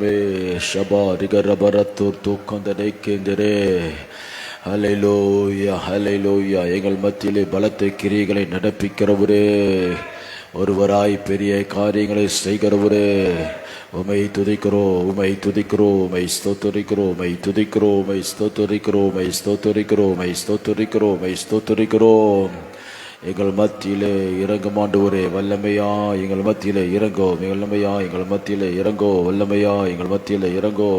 மே ஷபா ரிகரபரத்தூர் தூக்கந்தனை கேந்திரே. ஹல்லேலூயா ஹல்லேலூயா. எங்கள் மத்தியிலே பலத்தை கிரியைகளை நடப்பிக்கிறவரே, ஒருவராய் பெரிய காரியங்களை செய்கிறவரே, உமை துதிக்கிறோம், உமை துதிக்கிறோம், உமை ஸ்தோத்தரிக்கிறோம், உமை துதிக்கிறோம், உமை ஸ்தோத்தரிக்கிறோம், உமை ஸ்தோத்தரிக்கிறோம், உமை ஸ்தோத்தரிக்கிறோம், உமை ஸ்தோத்தரிக்கிறோம். எங்கள் மத்தியிலே இறங்கும் ஆண்டவரே, வல்லமையா எங்கள் மத்தியிலே இறங்கோ, வல்லமையா எங்கள் மத்தியிலே இறங்கோ, வல்லமையா எங்கள் மத்தியிலே இறங்கோ,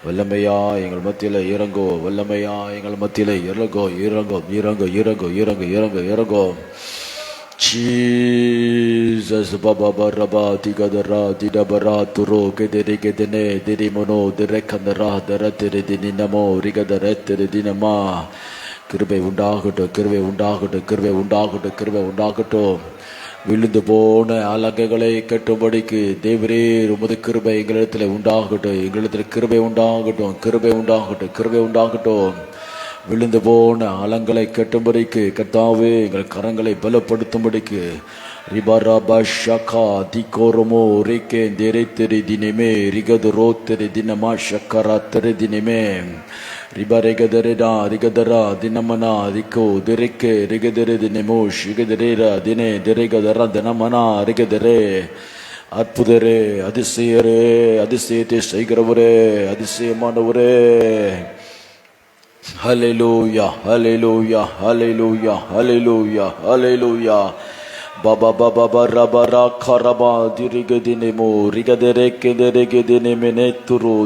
வல்லமையா எங்கள் மத்தியிலே இறங்கோ, வல்லமையா எங்கள் மத்தியிலே இறங்கோ, இறங்கோ இறங்கோ இறங்கோ இறங்கோ இறங்கோ இறங்கோ. Jesus baba baraba tigadara didabara turo kedere kedene dirimono direkandara daratire dinamo rigadare dinama. கிருபை உண்டாகட்டும், கிருபை உண்டாகட்டும், கிருபை உண்டாகட்டும், கிருபை உண்டாகட்டும். விழுந்து போன அலங்கைகளை கட்டும்படிக்கு தேவரே உமது கிருபை எங்களிடத்தில் உண்டாகட்டும், எங்களிடத்தில் கிருபை உண்டாகட்டும், கிருபை உண்டாகட்டும், கிருபை உண்டாகட்டும். விழுந்து போன அலங்களை கட்டும்படிக்கு கர்த்தாவே எங்கள் கரங்களை பலப்படுத்தும்படிக்கு ரிபரபா ஷகா திகோரமோ ரேக்கே தேரை தெரி தினமே ரிகது ரோ தெரி தினமா ஷக்கரா தெரி தினமே ரிபரெகதரா ரிகதரா தினமனா ரிகோ திரைக்கே ரிகதரே தினமோ ஷிகதரேரா தினே திரைகதரா தினமனா ரிகதரே. அற்புதரே, அதிசயரே, அதிசயத்தை செய்கிறவரே, அதிசயமானவரே. ஹல்லேலூயா ஹல்லேலூயா ஹல்லேலூயா ஹல்லேலூயா ஹல்லேலூயா. Baba baba barabara karaba dirigedinemo rigaderekedinemo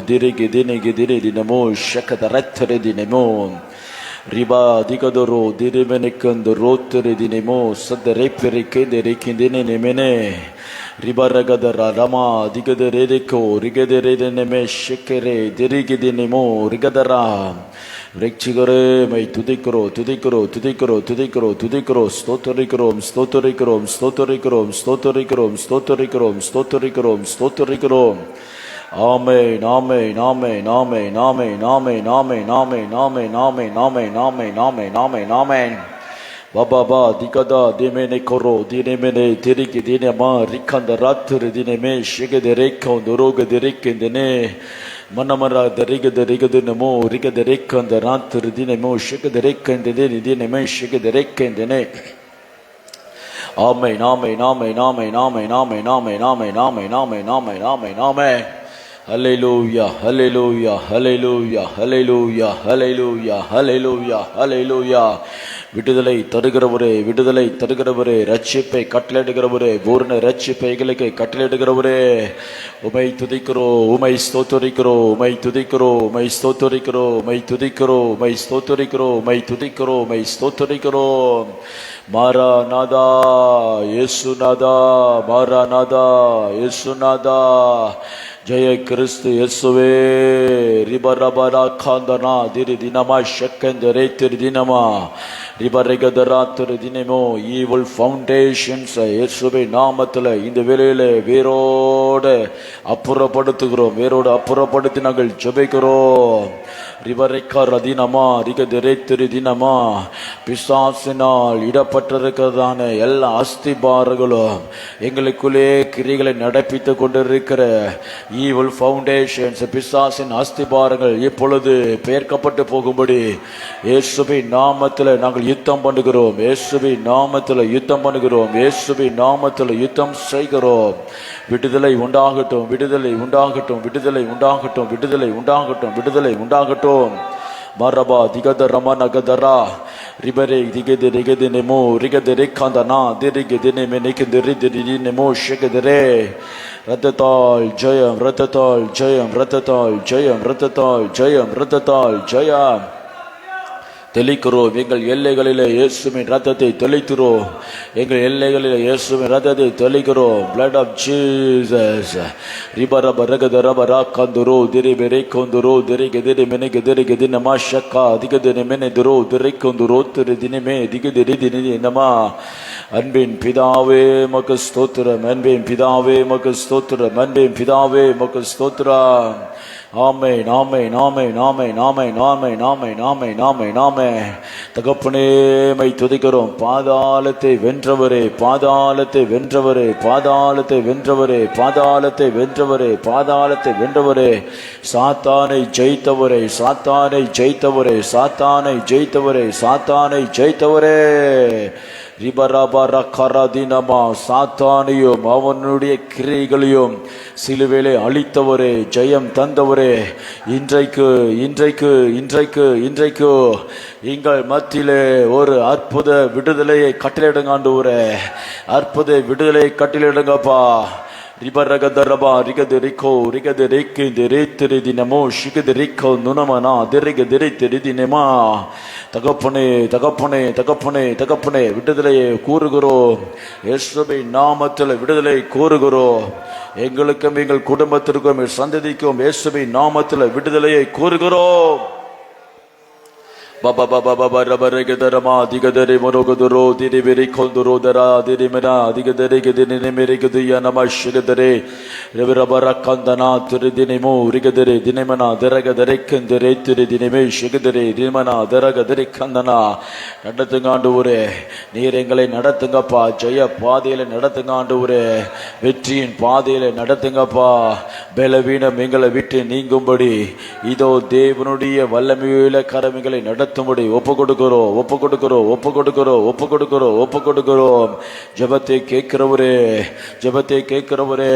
dirigedinemo shakadaretredinemo riba digadoro dirimenekandoro tredinemo sadareperekedinemo ribaragada rama digadereko rigadereneme shekere dirigedinemo rigadara. ரட்சிகரே மை துதிக்கிறோம், துதிக்கிறோம், துதிக்கிறோம், துதிக்கிறோம், துதிக்கிறோம், ஸ்தோத்தரிக்கிறோம், ஸ்தோத்தரிக்கிறோம், ஸ்தோத்தரிக்கிறோம், ஸ்தோத்தரிக்கிறோம், ஸ்தோத்தரிக்கிறோம், ஸ்தோத்தரிக்கிறோம், ஸ்தோத்தரிக்கிறோம். ஆமென் ஆமென் ஆமென் ஆமென் ஆமென் ஆமென் ஆமென் ஆமென் ஆமென் ஆமென் ஆமென் ஆமென் ஆமென் ஆமென் ஆமென். பாபா திகதா திமேனே கொரோ தினேமேனே திரிகி தினமா ரிக்கந்த ராத்திரி தினமே ஷிகதரேக்கம் துரோக திரைக்கின்றனே மனமரா தரிகதரிகதுனமோ ரிகதரேக்கந்த ராத்திரி தினமோ ஷிகதரேக்கந்ததே தினமே ஷிகதரேக்கந்தனே. ஆமென் ஆமென் ஆமென் ஆமென் ஆமென் ஆமென் ஆமென் ஆமென் ஆமென் ஆமென் ஆமென் ஆமென் ஆமென். ஹல்லேலூயா ஹல்லேலூயா ஹல்லேலூயா ஹல்லேலூயா ஹல்லேலூயா ஹல்லேலூயா ஹல்லேலூயா. விடுதலை தருகிறவரே, விடுதலை தருகிறவரே, ரட்சிப்பை கட்டளையிடுகிறவரே, பூர்ண ரட்சிப்பை எங்களுக்கு கட்டளையிடுகிறவரே, உமை துதிக்கிறோம், உமை ஸ்தோத்தரிக்கிறோம், உமை துதிக்கிறோம், உமை ஸ்தோத்தரிக்கிறோம், உமை துதிக்கிறோம், உமை ஸ்தோத்தரிக்கிறோம், உமை துதிக்கிறோம், உமை ஸ்தோத்தரிக்கிறோம். மாராநாதா இயேசுநாதா, மாராநாதா இயேசுநாதா. ஜெய கிறிஸ்து இயேசுவே. ரிபரபரா காந்தனா திரு தினமா ஷக்கந்தரே திரு தினமா ரிபரகதரா திரு தினமோ ஈவில் ஃபவுண்டேஷன்ஸ் இயேசுவே நாமத்தில் இந்த வேளையில வேரோட அப்புறப்படுத்துகிறோம், வேரோடு அப்புறப்படுத்தி நாங்கள் ஜெபிக்கிறோம். ரிவரைக்கா ரதினமா ரிகதரே திரு தினமா பிசாசினால் இடப்பட்டிருக்கிறதான எல்லா அஸ்திபாரங்களும் எங்களுக்குள்ளே கிரிகளை நடப்பித்து கொண்டிருக்கிற ஈவில் ஃபவுண்டேஷன்ஸ் பிசாசின் அஸ்திபாரங்கள் இப்பொழுது பெயர்க்கப்பட்டு போகும்படி இயேசுவின் நாமத்தில் நாங்கள் யுத்தம் பண்ணுகிறோம், இயேசுவின் நாமத்தில் யுத்தம் பண்ணுகிறோம், இயேசுவின் நாமத்தில் யுத்தம் செய்கிறோம். விடுதலை உண்டாகட்டும், விடுதலை உண்டாகட்டும், விடுதலை உண்டாகட்டும், விடுதலை உண்டாகட்டும், விடுதலை உண்டாகட்டும். மரபா திகத ரமண கதரா ரிபரே திகது ரிகது நெமோ ரிகது ரிகாந்தனா திரிகது நெமே நிகது ரிதி நெமோ ஷகதரே. ரத்தத்தால் ஜெயம், ரத்தத்தால் ஜெயம், ரத்தத்தால் ஜெயம், ரத்தத்தால் ஜெயம், ரத்தத்தால் ஜெயம். தெளிக்கிறோம், எங்கள் எல்லைகளிலே இயேசுவின் ரத்தத்தை தெளிக்கிறோம், எங்கள் எல்லைகளிலே இயேசுவின் ரத்தத்தை தெளிக்கிறோம். blood of Jesus. ரிபரப ரகதரப ராக்கந்துரோ திரிபெரை கொந்துரோ திரிகதிரி மெனே கதிரி கதி நமா ஷக்கா அதிகதிரி மெனே துரோ திரைக்கொந்துரோ திரு தினமே திகதிரி தினி நமா. அன்பின் பிதாவே மக்கு ஸ்தோத்திரம், அன்பின் பிதாவே மக்கு ஸ்தோத்திரம், அன்பின் பிதாவே மக்கு ஸ்தோத்திரம். ஆமென் ஆமென் ஆமென் ஆமென் ஆமென் ஆமென் ஆமென் ஆமென் ஆமென் ஆமென். ஆமே. தகப்பனே மை துதிக்கிறோம். பாதாளத்தை வென்றவரே, பாதாளத்தை வென்றவரே, பாதாளத்தை வென்றவரே, பாதாளத்தை வென்றவரே, பாதாளத்தை வென்றவரே, சாத்தானை ஜெயித்தவரே, சாத்தானை ஜெயித்தவரே, சாத்தானை ஜெயித்தவரே, சாத்தானை ஜெயித்தவரே. சாத்தானையும் அவனுடைய கிரியைகளையும் சிலுவையிலே அழித்தவரே, ஜெயம் தந்தவரே, இன்றைக்கு இன்றைக்கு இன்றைக்கு இன்றைக்கு எங்கள் மத்தியிலே ஒரு அற்புத விடுதலையை கட்டளையிடுங்க ஆண்டவரே, அற்புத விடுதலையை கட்டளையிடுங்கப்பா. ரிபரகதரபா ரிகது ரிகோ ரிகது ரிக்கு திரித்திரி தினமோ ஷிகது ரிக்கோ நுணமனா திரிக திரித்திரி தினமா. தகப்பனே தகப்பனே தகப்பனே தகப்பனே விடுதலையை கூறுகிறோம். இயேசுவின் நாமத்தில் விடுதலை கூறுகிறோம். எங்களுக்கும் எங்கள் குடும்பத்திற்கும் சந்ததிக்கும் இயேசுவின் நாமத்தில் விடுதலையை கூறுகிறோம். Baba baba baba rabare gedara digadere morogodoro diribiri kondorodara dirimena digadere gedine merigediya namashigadere rebarabara kandana turidinemo rigadere dinemana deragadere kendere turidineme shigadere dimana deragadere kandana. நடத்துங்க ஆண்டவரே, நீர் எங்களை நடத்துங்கப்பா. ஜெய பாதையில நடத்துங்க ஆண்டவரே, வெற்றியின் பாதையில நடத்துங்கப்பா. பலவீனம் எங்களை விட்டு நீங்கும்படி இதோ தேவனுடைய வல்லமையுள்ள கரங்களை நடத்தும்படி ஒப்பு கொடுக்கிறோம், ஒப்பு கொடுக்கிறோம், ஒப்பு கொடுக்கிறோம், ஒப்பு கொடுக்கிறோம், ஒப்பு கொடுக்கிறோம். ஜெபத்தை கேட்கிறவரே, ஜெபத்தை கேட்கிறவரே,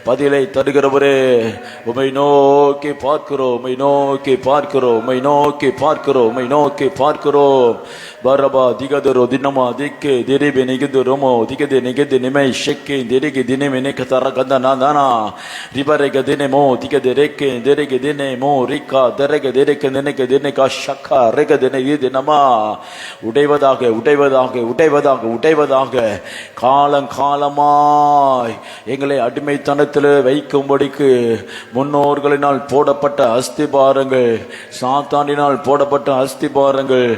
பதிலை தருகிறவரே, உம்மை நோக்கி பார்க்கிறோம், உம்மை நோக்கி பார்க்கிறோம், உம்மை நோக்கி பார்க்கிறோம், உம்மை நோக்கி பார்க்கிறோம். பரபா திகதரோ தினமா திக்கே திரிபி நிகதுரோமோ திகதி நிகதி நிமை ஷெக்கே திரிகி தினமே நிகதர கந்தனாதானா ரிபரக தினமோ திகதி ரெக்கே திரிகி தினமோ ரிக்கா தரக திரிக நினைக தினகா ஷக்கா ரெக தினகி தினமா. உடைவதாக உடைவதாக உடைவதாக உடைவதாக காலங்காலமாய் எங்களை அடிமைத்தனத்தில் வைக்கும்படிக்கு முன்னோர்களினால் போடப்பட்ட அஸ்திபாரங்கள், சாத்தானினால் போடப்பட்ட அஸ்திபாரங்கள்,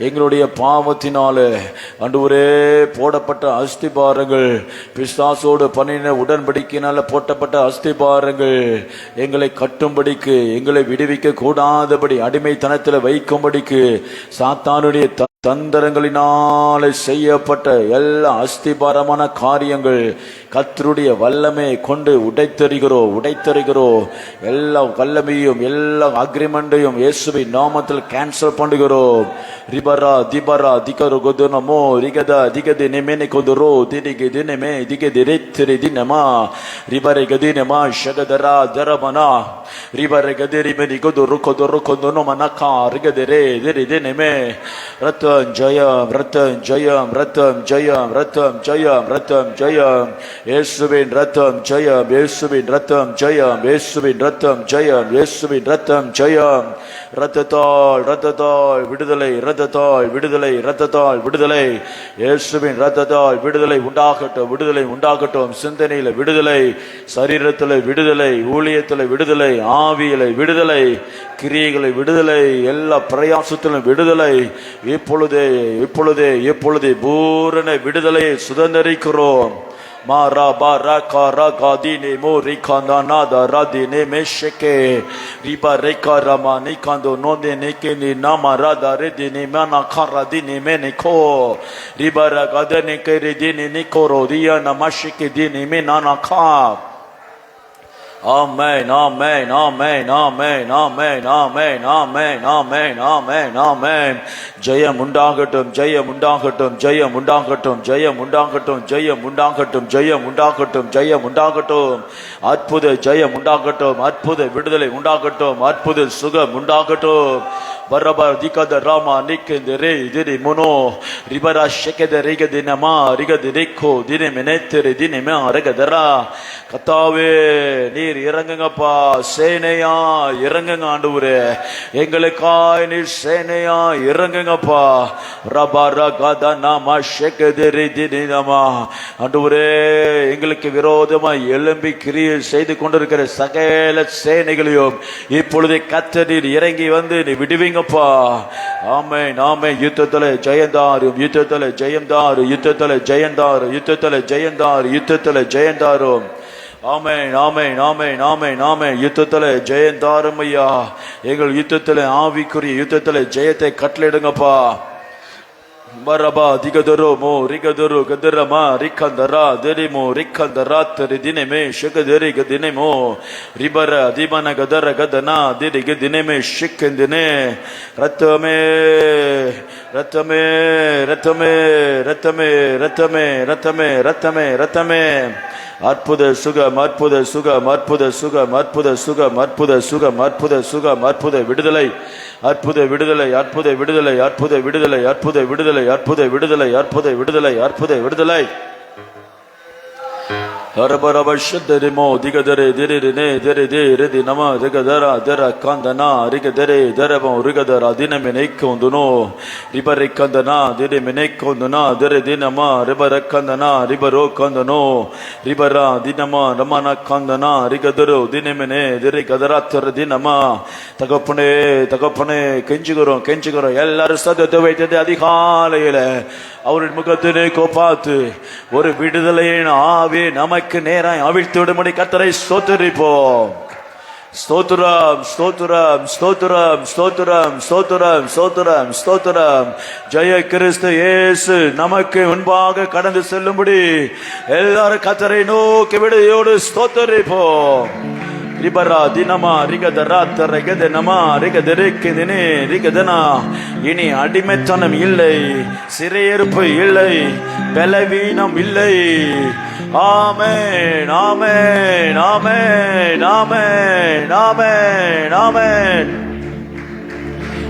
எங்களுடைய பாவத்தினால ஆண்டவரே போடப்பட்ட அஸ்திபாரங்கள், பிசாசோடு பண்ணின உடன்படிக்கையினால போட்டப்பட்ட அஸ்திபாரங்கள் எங்களை கட்டும்படிக்கு, எங்களை விடுவிக்க கூடாதபடி அடிமைத்தனத்தில் வைக்கும்படிக்கு சாத்தானுடைய தந்திரங்களினாலே செய்யப்பட்ட எல்லா அஸ்திபாரமான காரியங்கள் கர்த்தருடைய வல்லமை கொண்டு உடைத்தறிகிறோம், உடைத்தறிகிறோம். எல்லா வல்லமையும் எல்லா அக்ரிமெண்டையும் இயேசுவின் நாமத்தில் கேன்சல் பண்ணுகிறோம். ரிபரா திபரா திகரு கொதுனமோ ரிகதா திகதி நிமெனி கொதுரோ திரிகி தினமே திகதி ரித்திரி தினமா ரிபரை கதினமா ஷகதரா தரமனா ரிபரை கதிரிமெனி கொதுரு கொதுரு கொதுனோ மனக்கா ரிகதிரே திரி தினமே. ரத்தம் ஜெயம், ரத்தம் ஜெயம், ரத்தம் ஜெயம், ரத்தம் ஜெயம், ரத்தம் ஜெயம். இயேசுவின் ரத்தம் ஜெயம், இயேசுவின் ரத்தம் ஜெயம், இயேசுவின் ரத்தம் ஜெயம், இயேசுவின் ரத்தம் ஜெயம். ரத்தத்தால் ரத்தத்தால் விடுதலை, ரத்தத்தால் விடுதலை, ரத்தத்தால் விடுதலை. இயேசுவின் ரத்தத்தால் விடுதலை உண்டாகட்டும், விடுதலை உண்டாகட்டும். சிந்தனையில விடுதலை, சரீரத்தில் விடுதலை, ஊழியத்தில் விடுதலை, ஆவியில விடுதலை, கிரியைகளை விடுதலை, எல்லா பிரயாசத்திலும் விடுதலை. இப்பொழுதே இப்பொழுதே இப்பொழுதே பூரண விடுதலையை சுதந்திரிக்கிறோம். மாரா பாரா காரா காதினே மோரி காந்தானா தாராதினே மேஷக்கே ரிபா ரேகா ராமா நிகாந்தோ நோதே நேகே நி நாமா ராதா ரெதினே மானா காராதினே மேனிகோ ரிபா ராகாதனே கேரிதினே நிகோரோ ரியா நமாஷிகே தினே மேனானா கா. Amen, amen, amen, amen, amen, amen, amen, amen, amen, amen. ஜெயம் உண்டாகட்டும், ஜெயம் உண்டாகட்டும், ஜெயம் உண்டாகட்டும், ஜெயம் உண்டாகட்டும், ஜெயம் உண்டாகட்டும், ஜெயம் உண்டாகட்டும், ஜெயம் உண்டாகட்டும். அற்புத ஜெயம் உண்டாகட்டும், அற்புத விடுதலை உண்டாகட்டும், அற்புத சுகம் உண்டாகட்டும். பரபர் திகத ராமா நிக்கெந்தரே திரி முனோ ரிபரா ஷெகத ரிகதினமா ரிகதிரிக்கோ தினமெனெத்திரி தினமே அரகதரா. கத்தாவே நீர் இறங்குங்கப்பா, சேனையா இறங்குங்க ஆண்டவரே, எங்களுக்காய் நீர் சேனையா இறங்குங்கப்பா. ரபரா கதனமா ஷெகதரி தினமா ஆண்டவரே, எங்களுக்கு விரோதமாய் எழும்பி கிரியை செய்து கொண்டிருக்கிற சகல சேனைகளையும் இப்பொழுது கர்த்தர் இறங்கி வந்து நீ விடுவீங்க. ஆமென், ஆமென். யுத்தத்திலே ஜெயந்தாரும், யுத்தத்திலே ஜெயந்தாரும், யுத்தத்திலே ஜெயந்தாரும், யுத்தத்திலே ஜெயந்தாரும், யுத்தத்திலே ஜெயந்தாரும். ஆமென் ஆமென் ஆமென் ஆமென் ஆமென். யுத்தத்துல ஜெயம் தாரும் ஐயா. எங்கள் யுத்தத்துல ஆவிக்குரிய யுத்தத்துல ஜெயத்தை கட்டளையிடுங்கப்பா. Maraba digadoro mo rigadoro gadarama rikandara derimo rikandara teridineme shikaderi gadinemo ribara dimana gadara gadana diri gadineme shikendine ratame ratame ratame ratame ratame ratame ratame ratame அற்புத சுகம் அற்புத சுகம் அற்புத சுகம் அற்புத சுகம் அற்புத சுகம் அற்புத சுகம் அற்புத விடுதலை அற்புத விடுதலை அற்புத விடுதலை அற்புத விடுதலை அற்புத விடுதலை அற்புத விடுதலை அற்புத விடுதலை அற்புத விடுதலை Harabarabashadrimo digadare dirine deride redi nama digadara dera kandana rigadare derabo rigadara dinamenekonduno ribarekandana diremenekonduna dere dinama ribarekandana ribaro kandano ribara dinama ramana kandana rigadaro dinemene dere gadaratter dinama தகப்பனே கெஞ்சுகிறோம் எல்லாரும் சத்தத்தை வைத்தது அதிகாலையில அவரின் முகத்தினை கோபாத்து ஒரு விடுதலையின் ஆவி நமக்கு நேராய் அவிழ்த்து விடும்படி கர்த்தரை ஸ்தோத்திரிப்போம். ஸ்தோத்திரம் ஸ்தோத்திரம் ஸ்தோத்திரம் ஸ்தோத்திரம் ஸ்தோத்திரம் ஸ்தோத்திரம் ஸ்தோத்திரம். ஜெய கிறிஸ்து இயேசு நமக்கு முன்பாக கடந்து செல்லும்படி எல்லாரும் கர்த்தரை நோக்கி விடுதலையோடு ஸ்தோத்திரிப்போம். ரிபரா தினமா ரிகதரா தரகதனமா ரிகதரேக்கினே ரிகதனா. இனி அடிமைத்தனம் இல்லை, சிறையிருப்பு இல்லை, பலவீனம் இல்லை. ஆமென் ஆமென் ஆமென் ஆமென் ஆமென் ஆமென்.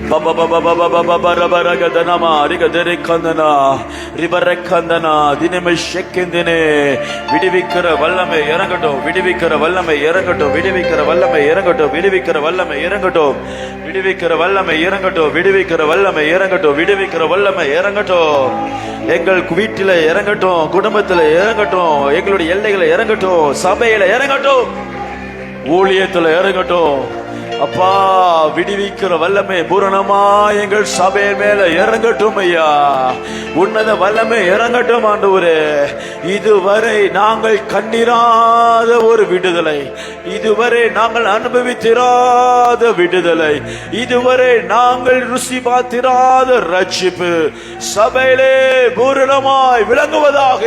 Baba baba baba baba bara bara gadanama rigadere kandana ribare kandana dineme shekkendine vidivikara vallame irangatto vidivikara vallame irangatto vidivikara vallame irangatto vidivikara vallame irangatto vidivikara vallame irangatto vidivikara vallame irangatto vidivikara vallame irangatto. எங்கள் வீட்டில இறங்கட்டும், குடும்பத்துல இறங்கட்டும், எங்களுடைய எல்லைகளை இறங்கட்டும், சபையில இறங்கட்டும், ஊழியத்துல இறங்கட்டும். அப்பா விடுவிக்கிற வல்லமை பூரணமா எங்கள் சபையின் மேல இறங்கட்டும் ஐயா. உன்னத வல்லமை இறங்கட்டும் ஆண்டவரே. இதுவரை நாங்கள் கண்டிராத ஒரு விடுதலை, இதுவரை நாங்கள் அனுபவித்திராத விடுதலை, இதுவரை நாங்கள் ருசி பார்த்திராத ரட்சிப்பு சபையிலே பூரணமாய் விளங்குவதாக.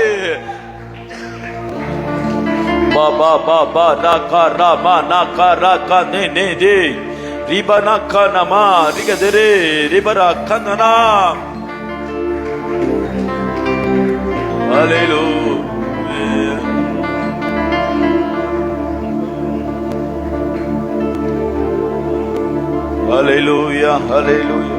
Baba baba nakara ma nakara kane ne de riba nakana ma rigadere ribara kanana. Hallelujah Hallelujah Hallelujah.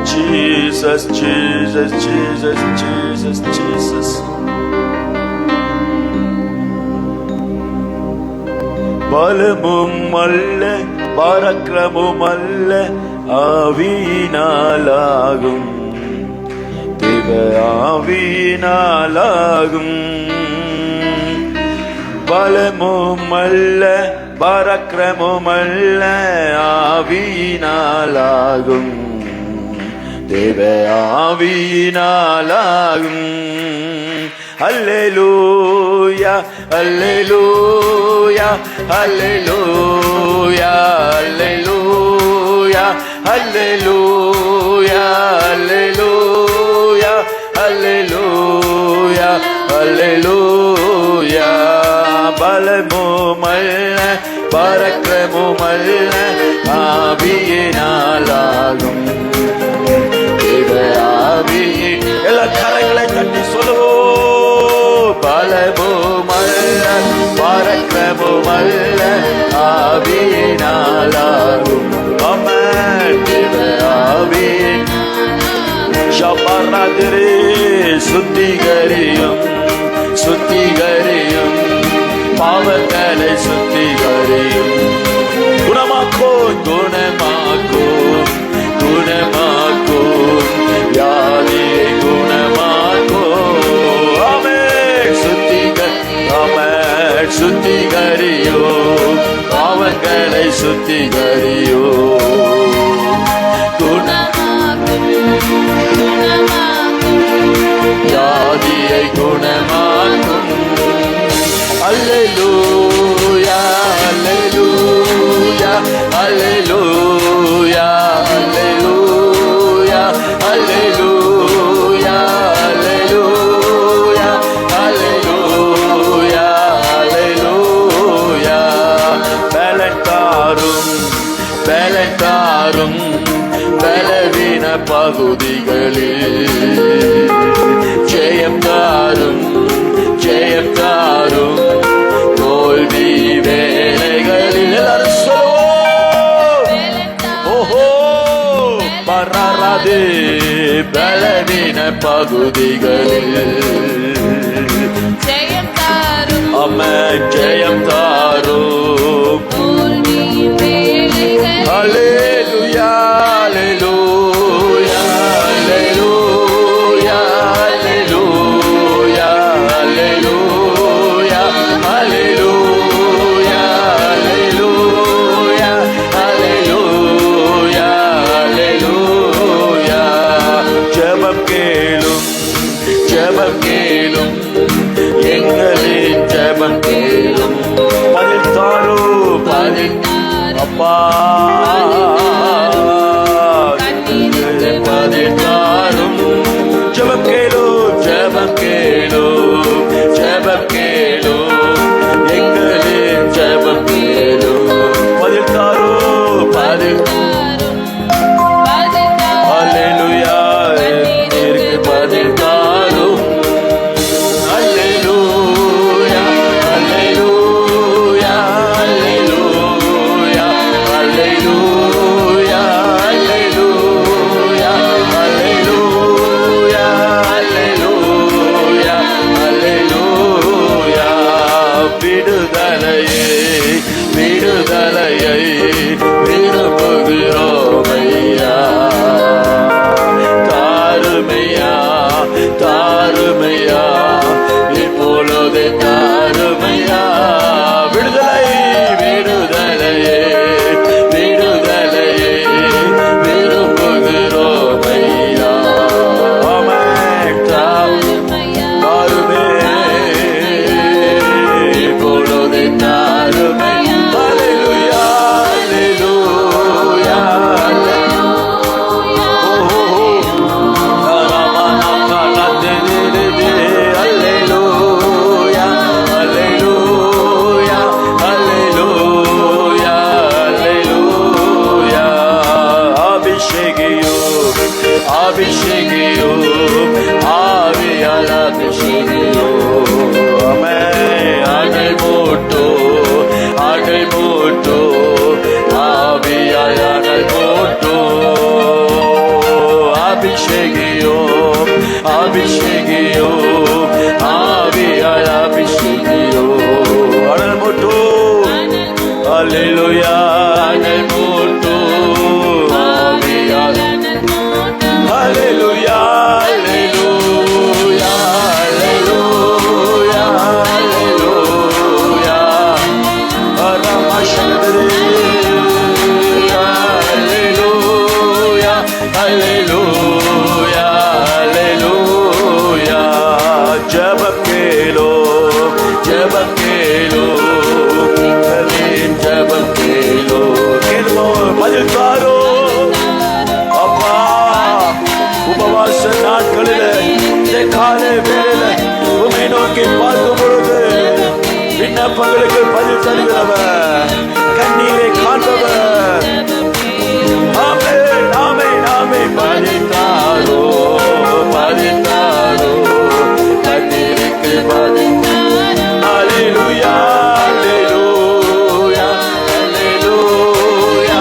Jesus, Jesus, Jesus, Jesus, Jesus. பலமும் அல்ல பராக்கிரமும் அல்ல ஆவியினாலாகும், தேவ ஆவியினாலாகும். பலமும் அல்ல பராக்கிரமும் அல்ல ஆவியினாலாகும், தேவ ஆவியினாலாகும். அல்லேலூயா அல்லேலூயா அல்லேலூயா அல்லேலூயா அல்லேலூயா அல்லேலூயா அல்லேலூயா அல்லேலூயா. பலமுமல்ல பராக்கிரமுமல்ல ஆவியினாலாகும், எல்லா கரங்களை கட்டி சொல்லுவோம். பலமுமல்ல பராக்கிரமுமல்ல ஆவியினாலாகும். ஆமென். தேவ ஆவியின் ஷபரதிரே சுத்திகரியும் சுத்திகரியும் பாவங்களை சுத்திகரியும். குணமாக்கும் குணமாக்கும் குணமாக்கும் வியாதியை குணமாக்கும். ஆமென். ஆமென். சுத்திகரியோ பாவங்களை சுத்திகரியோ. வியாதியை குணமாக்கும். அல்லேலூயா அல்லேலூயா அல்லேலூயா அல்லேலூயா அல்லேலூயா அல்லேலூயா அல்லேலூயா அல்லேலூயா. பலத்தாரும் பலத்தாரும் பலவீன பகுதிகளில் ஜெயம் தாரும் ஜெயம் தாரும். தோல்வி வேலைகளில் எல்லாரும் சொல்லுவோம். ஓஹோ பராராதே பலவீன பகுதிகளில் ஜெயம் தாரும். ஆமென் ஜெயம் தாரும். தோல்வி வேலைகளில் அல்லேலூயா அல்லேலூயா அல்லேலூயா அல்லேலூயா அல்லேலூயா அல்லேலூயா அல்லேலூயா அல்லேலூயா. ஜெபம் கேளும் ஜெபம் கேளும் எங்களின் ஜெபம் கேளும். பதில் தாரும் பதில் அப்பா பதில் தாரும். ஜெபம் கேளும் ஜெபம் கேளும் ஜெபம் கேளும் எங்களின் ஜெபம் கேளும். பதில் தாரும் பதில் அல்லேலூயா இருக்கு பதில் தாரும். அல்லேலூயா அல்லேலூயா அல்லேலூயா அல்லேலூயா அல்லேலூயா அல்லேலூயா அல்லேலூயா அல்லேலூயா. விடுதலையை விடுதலையை விரும்புகிறோம் ஐயா. தாருமையா தாருமையா இப்பொழுது தாருமையா. விடுதலை விடுதலையே விடுதலையே விரும்புகிறோம் ஐயா. ஆமென் தாருமே இப்பொழுது தாருமை. அல்லேலூயா அல்லேலூயா அல்லேலூயா அல்லேலூயா அல்லேலூயா அல்லேலூயா. அபிஷேகியோ அபிஷேகியோ ஆவியால் அபிஷேகியோ. ஆமென் அடை போட்டோ அடை போட்டோ ஆவியால் அடை போட்டோ. அபிஷேகியோ அபிஷேகியோ ஆவியால் அபிஷேகியோ. அடல் போட்டோ அல்லேலூயா அடல் போட்டோ ஆவியால். அல்லேலூயா அல்லேலூயா அல்லேலூயா அல்லேலூயா. அரமஷந்தரே அல்லேலூயா அல்லேலூயா அல்லேலூயா. ஜெபம் கேளோ ஜெபம் கேளோ ஜெபம் கேளோ கேளோ பதில் தாரோ. அப்பா உபவாச நாட்களிலே இந்த காலை வேளையிலே உம்மை நோக்கி பார்க்கும் பொழுது விண்ணப்பங்களுக்கு பதில் தருகிறவர் கண்ணீரை காண்பவர். ஆமென் ஆமென் ஆமென். பதில் தாரோ பதில் தாரோ கண்ணீருக்கு பதில். அல்லேலூயா அல்லேலூயா அல்லேலூயா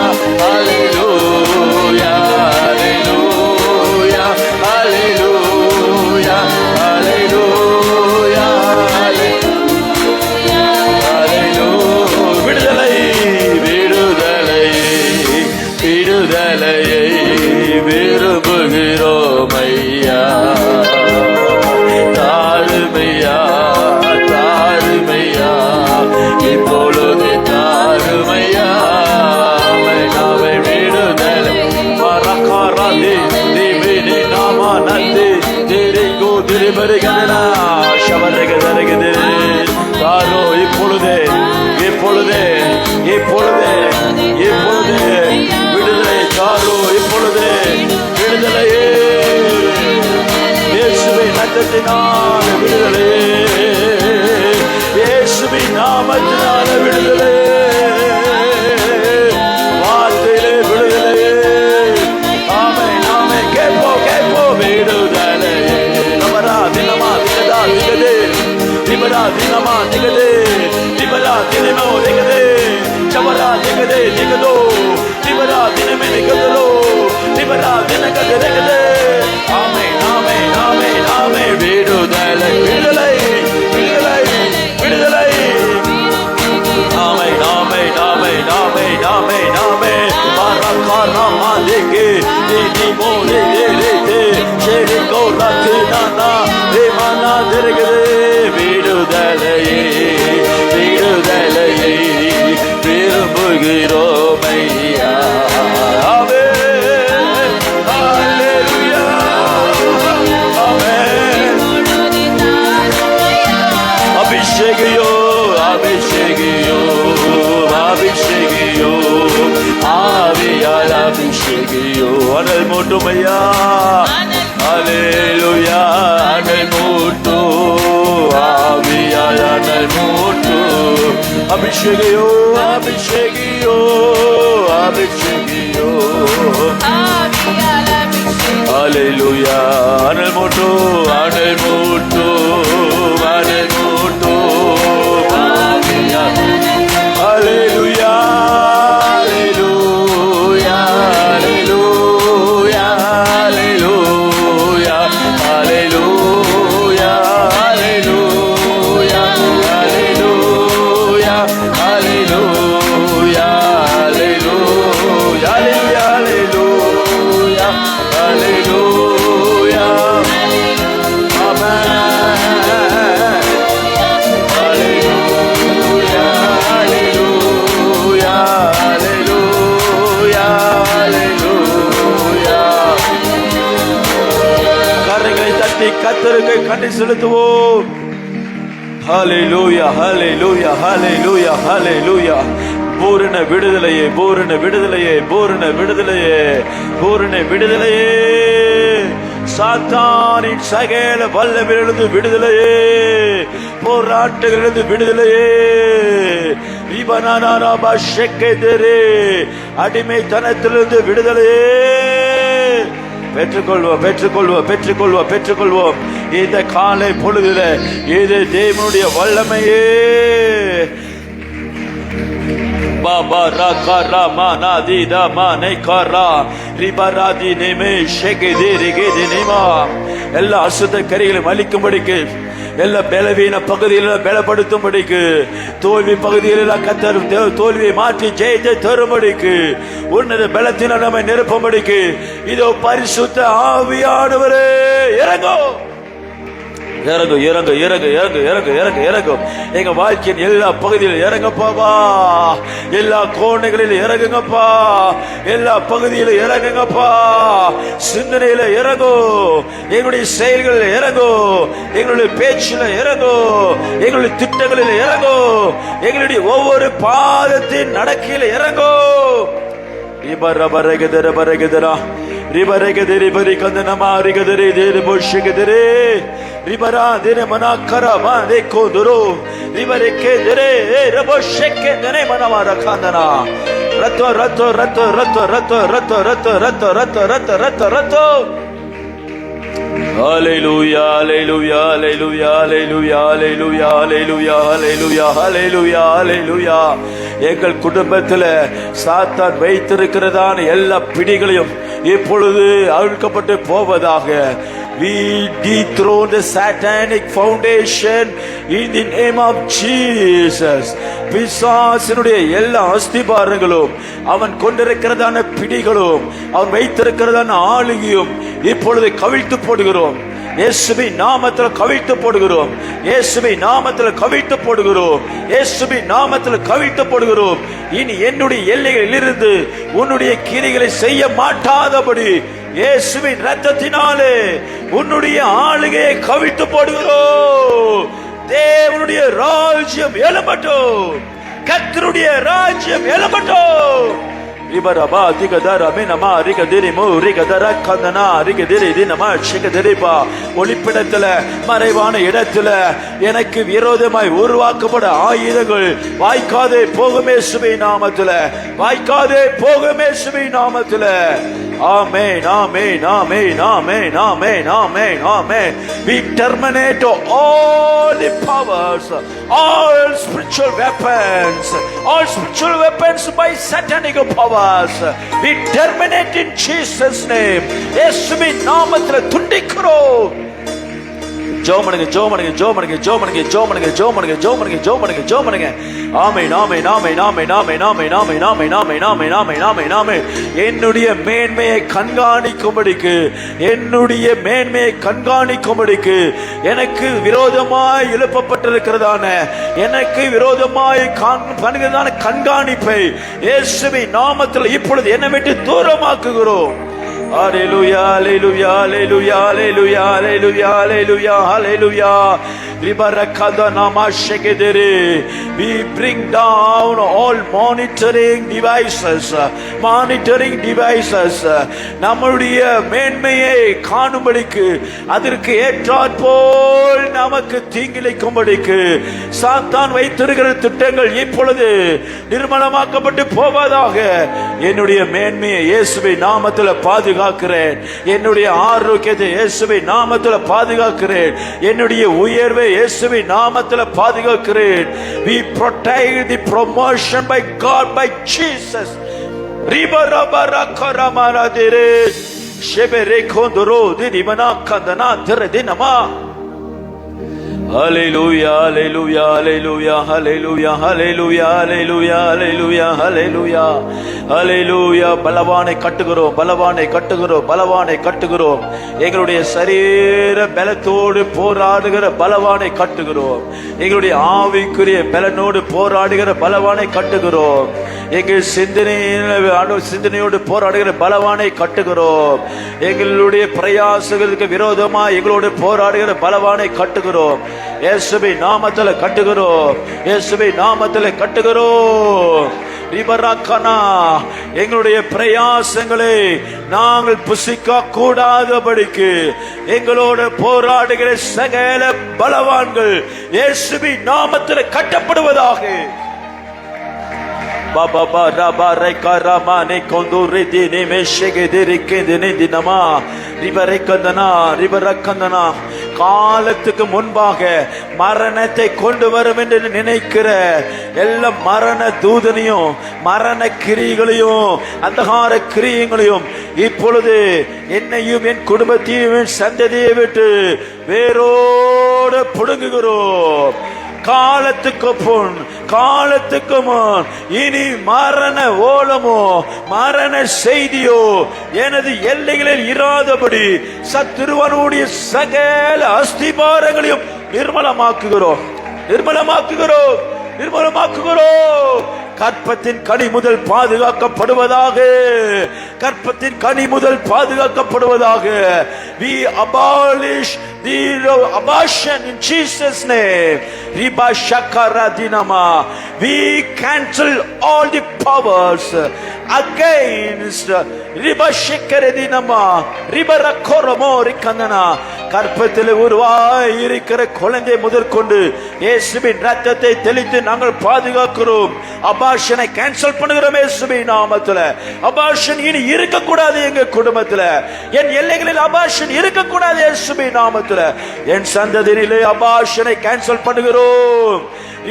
அல்லேலூயா அல்லேலூயா அல்லேலூயா அல்லேலூயா அல்லேலூயா. விடுதலை விடுதலை விடுதலையை விரும்புகிறோம் ஐயா. தாருமையா தாருமையா இப்பொழுது தாருமையா. நாவை விடுதலை பறக்க திருபருகனா ஷவரகதரகது தாரோ இப்பொழுதே இப்பொழுதே இப்பொழுதே இப்பொழுதே விடுதலை தாரோ இப்பொழுதே விடுதலையே இயேசுவின் ரத்தத்தினால விடுதலையே இயேசுவின் நாமத்தினால விடுதலையே வார்த்தையிலே விடுதலையே ஆமென் ஆமென் கேட்போ கேட்போ விடுதலையே நமரா தினமா திகதா திகதே திபரா தினமா திகதே திபரா தினமோ திகதே சவரா திகதே திகதோ திபரா தினமே திகதோ திபரா தினகதே திகதே ஆமென் ஆமென் ஆமென் ஆமென் விடுதலை விடுதலை விடுதலை விடுதலை ஆமென் ஆமென் ஆமென் ஆமென் ஆமென் ஆமென் பரகாரமா தேகே நீ மோலே ரேதே ஷேரி கோலத்தினா தேமனா திரகதே விடுதலையே விடுதலையே விரும்புகிறோம் ஐயா ஆமென் ஹல்லேலூயா ஆமென் அபிஷேகியோ அபிஷேகியோ அபிஷேகியோ ஆவியால் அபிஷேகியோ அனல் மூட்டும் ஐயா ஹல்லேலூயா அனல் மூட்டு ஆவியால் அனல் மூட்டு அபிஷேகியோ அபிஷேகியோ அபிஷேகியோ ஹல்லேலூயா அனல் மூட்டு அனல் மூட்டு அனல் மூட்டு ஆவியால் ஹல்லேலூயா ஹல்லேலூயா ஹல்லேலூயா ஹல்லேலூயா ஹல்லேலூயா ஹல்லேலூயா ஹல்லேலூயா ஹல்லேலூயா ஹல்லேலூயா ஹல்லேலூயா ஆமென் ஹல்லேலூயா ஹல்லேலூயா ஹல்லேலூயா ஹல்லேலூயா கரங்களை தட்டி கர்த்தருக்கு கண்ணை செலுத்துவோம் ஹல்லேலூயா ஹல்லேலூயா ஹல்லேலூயா ஹல்லேலூயா பூரண விடுதலையே பூரண விடுதலையே பூரண விடுதலையே பூரண விடுதலையே சாத்தானின் சகல வல்லமையிலிருந்து விடுதலையே போராட்டங்களிலிருந்து விடுதலையே இபனானாபா ஷெக்கெதரே அடிமைத்தனத்திலிருந்து விடுதலையே பெற்றுக்கொள்வோம் பெற்றுக்கொள்வோம் பெற்றுக்கொள்வோம் பெற்றுக்கொள்வோம் இந்த காலை பொழுதுல இது தேவனுடைய வல்லமையே பாபா ராகா மானாதி தாமானை காரா ரிபராதி நேமே ஷெகெதே ரிகெதே நேமா எல்லா அசுத்த கரிகளையும் அழிக்கும்படிக்கு எல்லா பலவீன பகுதியில் பலப்படுத்தும்படிக்கு தோல்வி பகுதியில் கத்தர் தோல்வியை மாற்றி ஜெயத்தை தரும்படிக்கு உன்னத பலத்தினால் நம்மை நிரப்பும்படிக்கு இதோ பரிசுத்த ஆவியானவரே இறங்கோ இறங்கு இறங்கு இறங்கு இறங்கு இறங்கு இறங்கு இறங்கும் எங்க வாழ்க்கையின் எல்லா பகுதியிலும் இறங்கப்பாவா எல்லா கோணைகளிலும் இறங்குங்கப்பா எல்லா பகுதியிலும் இறங்குங்கப்பா சிந்தனையில இறங்கும் எங்களுடைய செயல்களில் இறங்கும் எங்களுடைய பேச்சில இறங்கும் எங்களுடைய திட்டங்களில் இறங்கும் எங்களுடைய ஒவ்வொரு பாதத்தின் நடக்கையில இறங்கும் இபரபரகதர பரகதரா ரிபரகதரி பரிகந்தனமா ரிகதரி தேரு போஷகதரே ரிபரா தேன மனாக்கரா மாதே கோதுரோ ரிபரகதரே ரபோஷகதனே மனமா ரகாந்தனா ரத்தோ ரத்தோ ரத்தோ ரத்தோ ரத்தோ ரத்தோ ரத்தோ ரத்தோ ரத்தோ ரத்தோ ரத்தோ ரத்தோ Hallelujah, hallelujah, hallelujah, hallelujah, hallelujah, hallelujah, hallelujah, hallelujah, hallelujah. எங்கள் குடும்பத்தில் சாத்தான் வைத்திருக்கிறதான எல்லா பிடிகளையும் இப்பொழுது அழிக்கப்பட்டு போவதாக. We dethrone the satanic foundation in the name of Jesus. பிசாசினுடைய எல்லா அஸ்திபாரங்களும் அவன் கொண்டிருக்கிறதான பிடிகளும் அவன் வைத்திருக்கிறதான ஆளுகையும் இப்பொழுது கவிழ்த்து போடுகிறோம். இயேசுவின் நாமத்தில் கவிழ்த்து போடுகிறோம். இயேசுவின் நாமத்தில் கவிழ்த்து போடுகிறோம். இயேசுவின் நாமத்தில் கவிழ்த்து போடுகிறோம். இனி என்னுடைய எல்லைகளில் இருந்து உன்னுடைய கிரிகளை செய்ய மாட்டாதபடி இயேசுவின் இரத்தத்தினாலே உன்னுடைய ஆளுகையை கவிழ்த்து போடுகிறோம். தேவனுடைய ராஜ்யம் எழும்பட்டும். கர்த்தருடைய ராஜ்யம் எழும்பட்டும். இபரபா திகதர மினமா ரிகதிரிமு ரிகதர கந்தனா ரிகதிரி தினமா ஷிகதிரிபா. ஒளிப்பிடத்துல மறைவான இடத்துல எனக்கு விரோதமாய் உருவாக்கப்பட ஆயுதங்கள் வாய்க்காதே போகுமே சுபை நாமத்துல, வாய்க்காதே போகுமே சுபை நாமத்துல. ஆமென் ஆமென் ஆமென் ஆமென் ஆமென் ஆமென் ஆமென். We terminate all the powers, all spiritual weapons, all spiritual weapons by satanic powers. We terminate in Jesus name. இயேசுவின் நாமத்தில் துண்டிக்கிறோம். ஜோமனுங்க ஜோமனுங்க ஜோமனுங்க ஜோமனுங்க ஜோமனுங்க ஜோமனுங்க ஜோமனுங்க ஜோமனுங்க ஜோமனுங்க. ஆமென் ஆமென் ஆமென் ஆமென் ஆமென் ஆமென் ஆமென் ஆமென் ஆமென் ஆமென் ஆமென் ஆமென் ஆமென். என்னுடைய மேன்மையை கண்காணிக்கும்படிக்கு, என்னுடைய மேன்மையை கண்காணிக்கும்படிக்கு, எனக்கு விரோதமாய் எழுப்பப்பட்டிருக்கிறதான, எனக்கு விரோதமாய் பண்ணுகிறதான கண்காணிப்பை இயேசுவின் நாமத்தில் இப்பொழுது என்னை விட்டு தூரமாக்குகிறோம். Hallelujah, hallelujah, hallelujah, hallelujah, hallelujah, hallelujah, hallelujah. We bring down all monitoring devices, நம்முடைய மேன்மையை காணும்படிக்கு, அதற்கு ஏற்றாற்போல் நமக்கு தீங்கிழைக்கும்படிக்கு சாத்தான் வைத்திருக்கிற திட்டங்கள் இப்பொழுது நிர்மலமாக்கப்பட்டு போவதாக. என்னுடைய மேன்மையை இயேசுவின் நாமத்தில் பாதுகாக்கிறேன். என்னுடைய ஆரோக்கியத்தை இயேசுவின் நாமத்தில் பாதுகாக்கிறேன். என்னுடைய உயர்வை இயேசுவின் நாமத்தில் பாதுகாக்கிறேன். We protect the promotion by God, by Jesus. Ribarabarakaramaradere shebere kondoro dinimana kandana dinama. Hallelujah, hallelujah, hallelujah, hallelujah, hallelujah, hallelujah, hallelujah, hallelujah, hallelujah. பலவானை கட்டுகிறோம், பலவானை கட்டுகிறோம், பலவானை கட்டுகிறோம். எங்களுடைய சரீர பலத்தோடு போராடுகிற பலவானை கட்டுகிறோம். எங்களுடைய ஆவிக்குரிய பலனோடு போராடுகிற பலவானை கட்டுகிறோம். எங்கள் சிந்தனையோடு போராடுகிற பலவானை கட்டுகிறோம். எங்களுடைய பிரயாசங்களுக்கு விரோதமாக எங்களோடு போராடுகிற பலவானை கட்டுகிறோம். இயேசுவின் நாமத்தில் கட்டுகிறோம், இயேசுவின் நாமத்தில் கட்டுகிறோம். எங்களுடைய பிரயாசங்களை நாங்கள் புசிக்க கூடாதபடிக்கு எங்களோடு போராடுகிற சகல பலவான்கள் இயேசுவின் நாமத்தில் கட்டப்படுவதாக. Baba raba reka ramane konduri dini meshege dirike dini dinama ribarekandana ribarakandana. காலத்துக்கு முன்பாக மரணத்தை கொண்டு வரும் என்று நினைக்கிற எல்லா மரண தூதனையும், மரண கிரியைகளையும், அந்தகார கிரியைகளையும் இப்பொழுது என்னையும் என் குடும்பத்தையும் என் சந்ததியை விட்டு வேரோடு புடுங்குகிறோம். காலத்துக்கு முன், காலத்துக்கு முன் இனி மரண ஓலமோ மரண செய்தியோ எனது எல்லைகளில் இராதபடி சத்துருவனுடைய சகல அஸ்திபாரங்களையும் நிர்மலமாக்குகிறோம், நிர்மலமாக்குகிறோம், நிர்மலமாக்குகிறோம். கற்பத்தின் கனி முதல் பாதுகாக்கப்படுவதாக, கற்பத்தின் கனி முதல் பாதுகாக்கப்படுவதாக. We abolish the abortion in Jesus name. Riba shakara dinama. We cancel all the powers against riba shakara dinama riba rakoromo rikandana. கற்பத்தில் உருவாய் இருக்கிற குழந்தை முதற்கொண்டு இயேசுவின் ரத்தத்தை தெளித்து நாங்கள் பாதுகாக்கிறோம். அபார்ஷனை கேன்சல் பண்ணுகிறோம் இயேசுவின் நாமத்தில். அபார்ஷன் இனி இருக்கக்கூடாது எங்க குடும்பத்தில், என் எல்லைகளில் அபார்ஷன் இருக்கக்கூடாது இயேசுவின் நாமத்தில். என் சந்ததியிலே அபார்ஷனை கேன்சல் பண்ணுகிறோம்.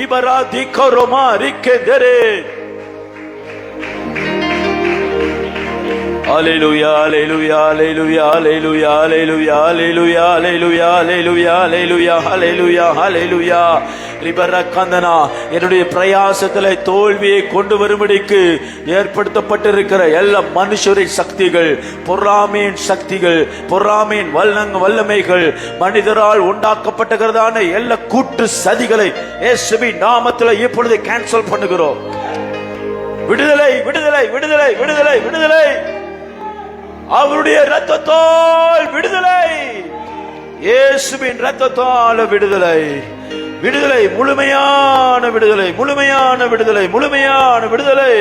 இபரா திகரோமா ரிக்கெதரே. Hallelujah, hallelujah, hallelujah, hallelujah, hallelujah, hallelujah, hallelujah, hallelujah, hallelujah, hallelujah, hallelujah. ரிபரக்கந்தனா. என்னுடைய பிரயாசத்திலே தோல்வியை கொண்டு வரும்படிக்கு ஏற்படுத்தப்பட்டிருக்கிற எல்லா மனுஷரின் சக்திகள், பொறாமையின் சக்திகள், பொறாமையின் வல்லமைகள், மனிதரால் உண்டாக்கப்பட்டிருக்கிறதான எல்லா கூட்டு சதிகளை இயேசுவின் நாமத்தில் இப்பொழுது கேன்சல் பண்ணுகிறோம். விடுதலை, விடுதலை, விடுதலை, விடுதலை, விடுதலை. அவருடைய இரத்தத்தால் விடுதலை, இயேசுவின் இரத்தத்தால விடுதலை, விடுதலை, முழுமையான விடுதலை, முழுமையான விடுதலை, முழுமையான விடுதலை.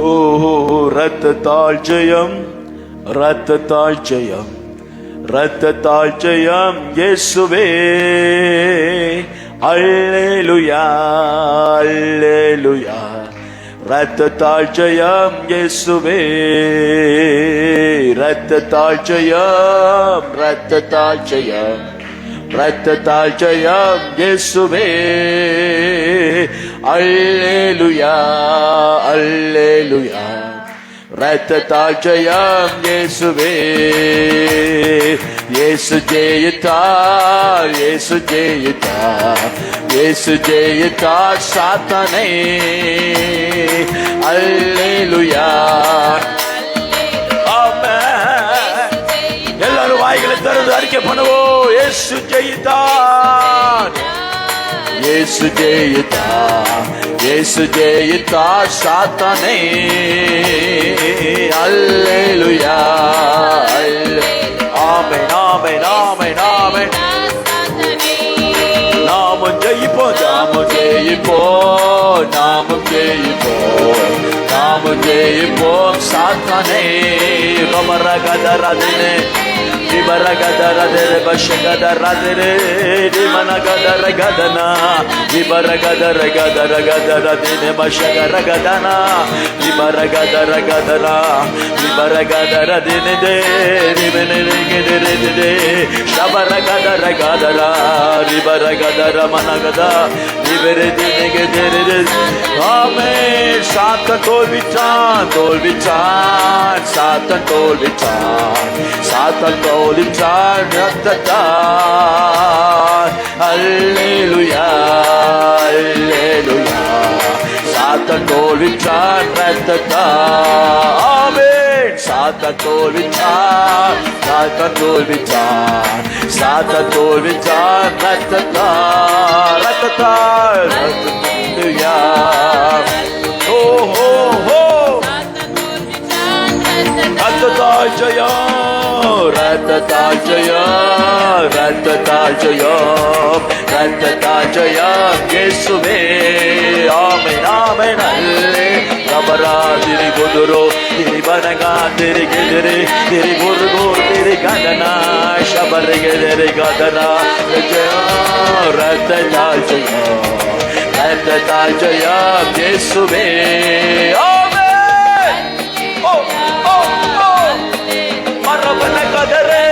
ஓ இரத்தத்தால் ஜெயம், இரத்தத்தால் ஜெயம், இரத்தத்தால் ஜெயம் இயேசுவே. அல்லேலூயா, அல்லேலூயா. இரத்தத்தால் ஜெயம் இயேசுவே, இரத்தத்தால் ஜெயம், இரத்தத்தால் ஜெயம், இரத்தத்தால் ஜெயம் இயேசுவே. அல்லேலூயா, அல்லேலூயா. இரத்தத்தால் ஜெயம் இயேசுவே. இயேசு ஜெயித்தார், இயேசு ஜெயித்தார், இயேசு ஜெயித்தார் சாத்தானை. அல்லேலூயா, ஆமென். எல்லாரும் வாய்களை திறந்து அறிக்கை பண்ணுவோம். இயேசு ஜெயித்தார், இயேசு ஜெயித்தார், இயேசு ஜெயித்தார் சாத்தானை. அல்லேலூயா, ஆமென், ஆமென், ஆமென், ஆமென். நாமும் ஜெயிப்போம், நாமும் ஜெயிப்போம், நாமும் ஜெயிப்போம், நாமும் ஜெயிப்போம் சாத்தானை. பமரகதரதினே விபரகதரதிரே பஷகதரதிரே விமனகதரகதனா விபரகதரகதரகதரதினே பஷகரகதனா விபரகதரகதரா விபரகதரதினே விமனகதரதிரே ஷபரகதரகதரா விபரகதர மனகதா விபரதினகதரே. ஆமென். சாத்தான் தோல்விச்சான், தோல்விச்சான், சாத்தான் தோல்விச்சான், சாத்தான் தோல்விச்சான் இரத்தத்தால். அல்லேலூயா, அல்லேலூயா. சாத்தான் தோல்விச்சான் இரத்தத்தால். ஆமென். சாத்தான் தோல்விச்சான், சாத்தான் தோல்விச்சான், சாத்தான் தோல்விச்சான் இரத்தத்தால், இரத்தத்தால். அல்லேலூயா. ஓ ஹோ ஹோ. இரத்தத்தால் ஜெயம், இரத்தத்தால் ஜெயம், இரத்தத்தால் ஜெயம், இரத்தத்தால் ஜெயம் இயேசுவே. ஆமென், ஆமென். அல்லே கபரா திரி குதுரோ திரி பனகா திரி கெதிரி திரி குருகோ திரி கதனா ஷபரிகெதிரி கதனா. ஜெயம், இரத்தத்தால் ஜெயம், இரத்தத்தால் ஜெயம் இயேசுவே. ஆமென். ஓ ஓ ஓ. மரபன கதரே.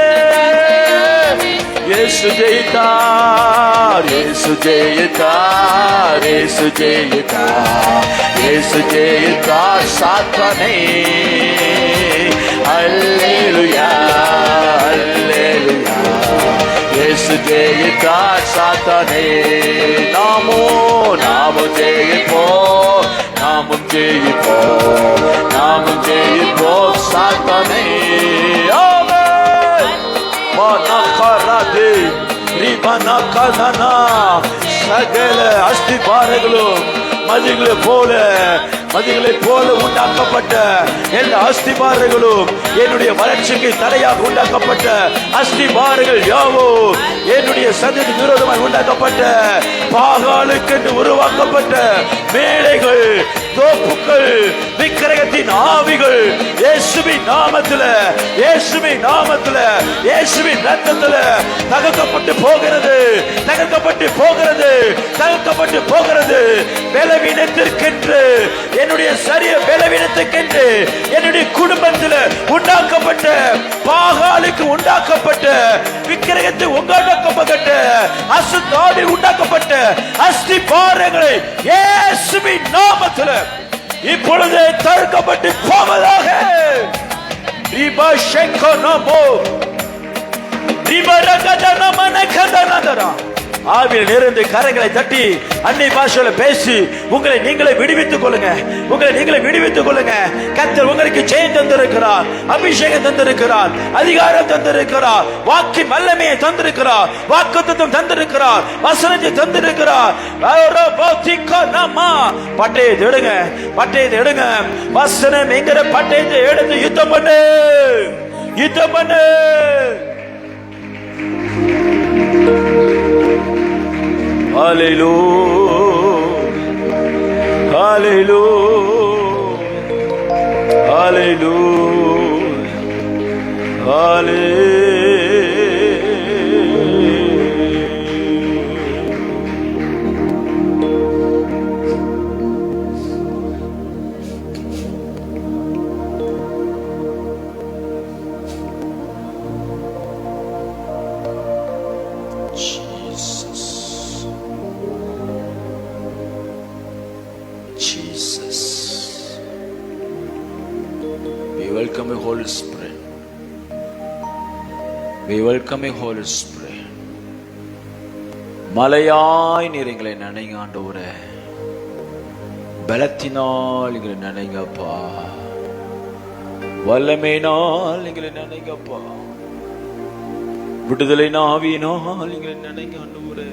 இயேசு ஜெயித்தார், இயேசு ஜெயித்தார், இயேசு ஜெயித்தார், இயேசு ஜெயித்தார் சாத்தானை. அல்லேலூயா, அல்லேலூயா. இயேசு ஜெயித்தார் சாத்தானை. நாமும் ஜெயிப்போம், நாமும் ஜெயிப்போம், நாமும் ஜெயிப்போம் சாத்தானை. ஆமென். மனகரதே ரிபனகதனா. சகல அஸ்திபாரங்களும் மதிகளை போல உண்டாக்கப்பட்ட எல்லா அஸ்திபாரங்களும், என்னுடைய வளர்ச்சிக்கு தடையாக உண்டாக்கப்பட்ட அஸ்திபாரங்கள் யாவோ, என்னுடைய சந்ததி விரோதமாக உண்டாக்கப்பட்ட பாகாலுக்கு என்று உருவாக்கப்பட்ட மேடைகள், தோப்புகள், விக்கிரகத்தின் ஆவிகள் இயேசுவின் நாமத்தில, இயேசுவின் நாமத்தில, இயேசுவின் இரத்தத்தில தகர்க்கப்பட்டு போகிறது, தகர்க்கப்பட்டு போகிறது, தகர்க்கப்பட்டு போகிறது. பலவீனத்திற்கென்று, என்னுடைய சரிய பலவீனத்துக்கென்று, என்னுடைய குடும்பத்தில் உண்டாக்கப்பட்ட பாகாலுக்கு உண்டாக்கப்பட்ட விக்கிரகத்தை உண்டாக்கப்பட்ட அசுத்தாவி உண்டாக்கப்பட்ட அஸ்திபாரங்களை இயேசுவின் நாமத்தில் இப்பொழுது தடுக்கப்பட்டு போவதாக. ஆவியில் நிறைந்து கரங்களை தட்டி அன்னை பாஷையில பேசி உங்களை நீங்களே விடுவித்துக் கொள்ளுங்க. உங்களை நீங்களே விடுவித்துக் கொள்ளுங்க. கர்த்தர் உங்களுக்கு ஜெயம் தந்திருக்கிறார், அபிஷேகம் தந்திருக்கிறார், அதிகாரம் தந்திருக்கிறார், வாக்கின் வல்லமையை தந்திருக்கிறார், வாக்குத்தத்தம் தந்திருக்கிறார், வசனத்தை தந்திருக்கிறார். பட்டயத்தை எடுங்க, பட்டயத்தை எடுங்க. வசனம் என்கிற பட்டயத்தை எடுத்து யுத்தம் பண்ணு, யுத்தம் பண்ணு. Hallelujah, hallelujah, hallelujah, hallelujah. Jesus, we welcome you, Holy Spirit. We welcome you, Holy Spirit. மலையாய் நீர் எங்களை நினைங்க ஆண்டவரே, பலத்தினால் எங்களை நினைங்கப்பா, வல்லமையினால் எங்களை நினைங்கப்பா, விடுதலை நாவினால் எங்களை நினைங்க ஆண்டவரே.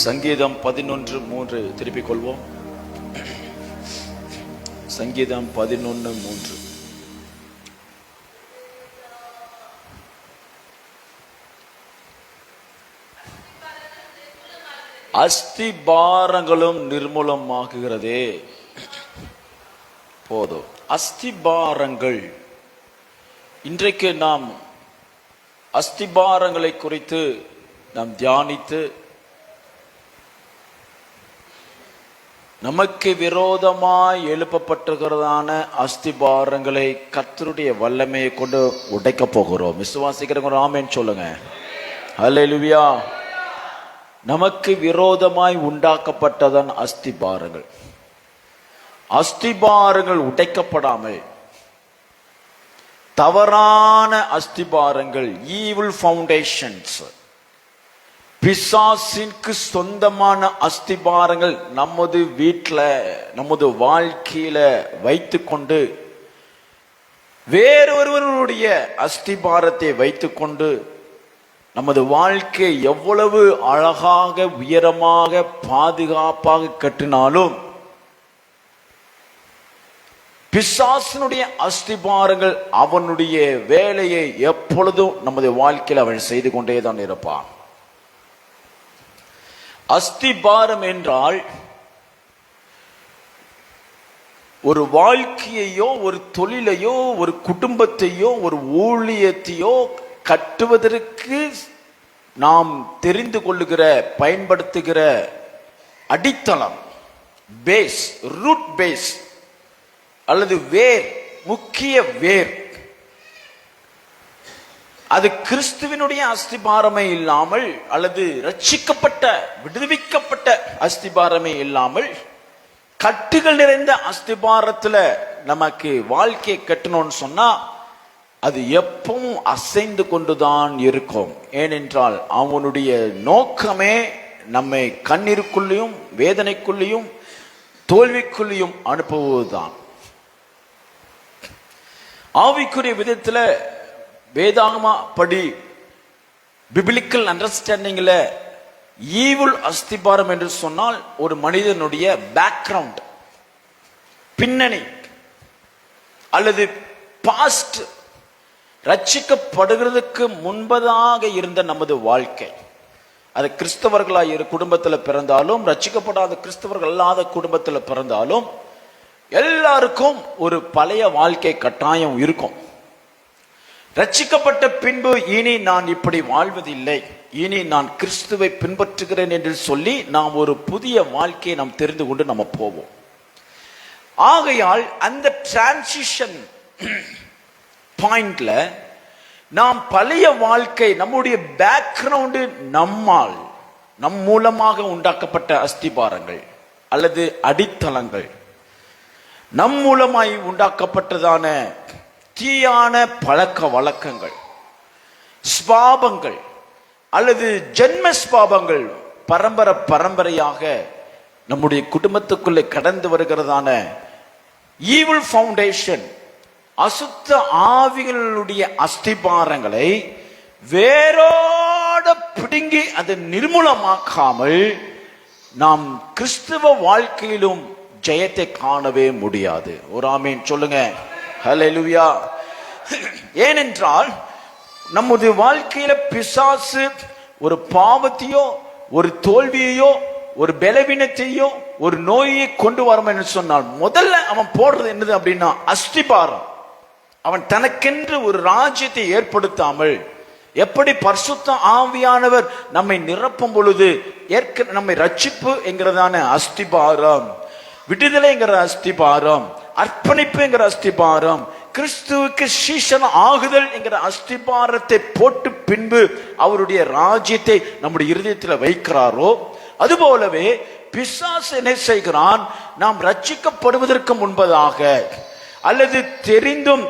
சங்கீதம் 11:3 திருப்பிக் கொள்வோம். சங்கீதம் 11:3. அஸ்திபாரங்களும் நிர்மூலமாகுகிறதே. போதும். அஸ்திபாரங்கள். இன்றைக்கு நாம் அஸ்திபாரங்களை குறித்து நாம் தியானித்து நமக்கு விரோதமாய் எழுப்பப்பட்டிருக்கிறதான அஸ்திபாரங்களை கர்த்தருடைய வல்லமையை கொண்டு உடைக்க போகிறோம். விசுவாசிக்கிறவங்க ஆமென் சொல்லுங்க. ஹல்லேலூயா. நமக்கு விரோதமாய் உண்டாக்கப்பட்டதன் அஸ்திபாரங்கள், அஸ்திபாரங்கள் உடைக்கப்படாமல் தவறான அஸ்திபாரங்கள், ஈவில் ஃபவுண்டேஷன்ஸ், பிசாசிற்கு சொந்தமான அஸ்திபாரங்கள் நமது வீட்டில் நமது வாழ்க்கையில வைத்துக்கொண்டு வேறொருவருடைய அஸ்திபாரத்தை வைத்துக்கொண்டு நமது வாழ்க்கை எவ்வளவு அழகாக உயரமாக பாதுகாப்பாக கட்டினாலும் பிசாசினுடைய அஸ்திபாரங்கள் அவனுடைய வேலையை எப்பொழுதும் நமது வாழ்க்கையில் அவன் செய்து கொண்டேதான் இருப்பான். அஸ்திபாரம் என்றால் ஒரு வாழ்க்கையையோ ஒரு தொழிலையோ ஒரு குடும்பத்தையோ ஒரு ஊழியத்தையோ கட்டுவதற்கு நாம் தெரிந்து கொள்ளுகிற பயன்படுத்துகிற அடித்தளம், பேஸ், ரூட் பேஸ் அல்லது வேர், முக்கிய வேர். அது கிறிஸ்துவினுடைய அஸ்திபாரமே இல்லாமல் அல்லது ரட்சிக்கப்பட்ட விடுவிக்கப்பட்ட அஸ்திபாரமே இல்லாமல் கட்டுகள் நிறைந்த அஸ்திபாரத்துல நமக்கு வாழ்க்கையை கட்டணும்னு சொன்னா அது எப்பவும் அசைந்து கொண்டுதான் இருக்கும். ஏனென்றால் அவனுடைய நோக்கமே நம்மை கண்ணீருக்குள்ளேயும் வேதனைக்குள்ளேயும் தோல்விக்குள்ளேயும் அனுப்புவதுதான். ஆவிக்குரிய விதத்துல வேதாகமா படி பிபிலிக்கல் அண்டர்ஸ்டாண்டிங்ல ஈவில் அஸ்திபாரம் என்று சொன்னால் ஒரு மனிதனுடைய பேக்ரவுண்ட், பின்னணி அல்லது பாஸ்ட், ரட்சிக்கப்படுகிறதுக்கு முன்பதாக இருந்த நமது வாழ்க்கை. அது கிறிஸ்தவர்களாக குடும்பத்தில் பிறந்தாலும் ரட்சிக்கப்படாத கிறிஸ்தவர்கள் அல்லாத குடும்பத்தில் பிறந்தாலும் எல்லாருக்கும் ஒரு பழைய வாழ்க்கை கட்டாயம் இருக்கும். ரட்சிக்கப்பட்ட பின்பு இனி நான் இப்படி வாழ்வதில்லை, இனி நான் கிறிஸ்துவை பின்பற்றுகிறேன் என்று சொல்லி நாம் ஒரு புதிய வாழ்க்கையை நாம் தெரிந்து கொண்டு நம்ம போவோம். ஆகையால் அந்த டிரான்சிஷன் பாயிண்ட்ல நாம் பழைய வாழ்க்கை, நம்முடைய பேக்ரவுண்டு நம்மால் நம் மூலமாக உண்டாக்கப்பட்ட அஸ்திபாரங்கள் அல்லது அடித்தளங்கள், நம் மூலமாய் உண்டாக்கப்பட்டதான தீயான பழக்க வழக்கங்கள், ஸ்வாபங்கள் அல்லது ஜென்ம ஸ்வாபங்கள் பரம்பரையாக நம்முடைய குடும்பத்துக்குள்ளே கடந்து வருகிறதான ஈவில் ஃபவுண்டேஷன், அசுத்த ஆவிகளுடைய அஸ்திபாரங்களை வேரோட பிடுங்கி அதை நிர்மூலமாக்காமல் நாம் கிறிஸ்துவ வாழ்க்கையிலும் ஜெயத்தை காணவே முடியாது. ஒரு ஆமீன் சொல்லுங்க. ஹல்லேலூயா. ஏனென்றால் நம்முடைய வாழ்க்கையில பிசாசு ஒரு பாவத்தையோ ஒரு தோல்வியையோ ஒரு பலவீனத்தையோ ஒரு நோயை கொண்டு வரும் என்று சொன்னால் முதல்ல அவன் போடுறது என்னது அப்படின்னா அஸ்திபாரம். அவன் தனக்கென்று ஒரு ராஜ்யத்தை ஏற்படுத்தாமல், எப்படி பரிசுத்த ஆவியானவர் நம்மை நிரப்பும் பொழுது நம்மை ரட்சிப்பு என்கிறதான அஸ்திபாரம், விடுதலைங்கிற அஸ்திபாரம், அர்ப்பணிப்பு என்கிற அஸ்திபாரம், கிறிஸ்துவுக்கு சீஷன் ஆகுதல் என்கிற அஸ்திபாரத்தை போட்டு பின்பு அவருடைய ராஜ்யத்தை நம்முடைய இருதயத்தில் வைக்கிறாரோ, அதுபோலவே பிசாசு என்ன செய்கிறான்? நாம் ரட்சிக்கப்படுவதற்கு முன்பதாக அல்லது தெரிந்தும்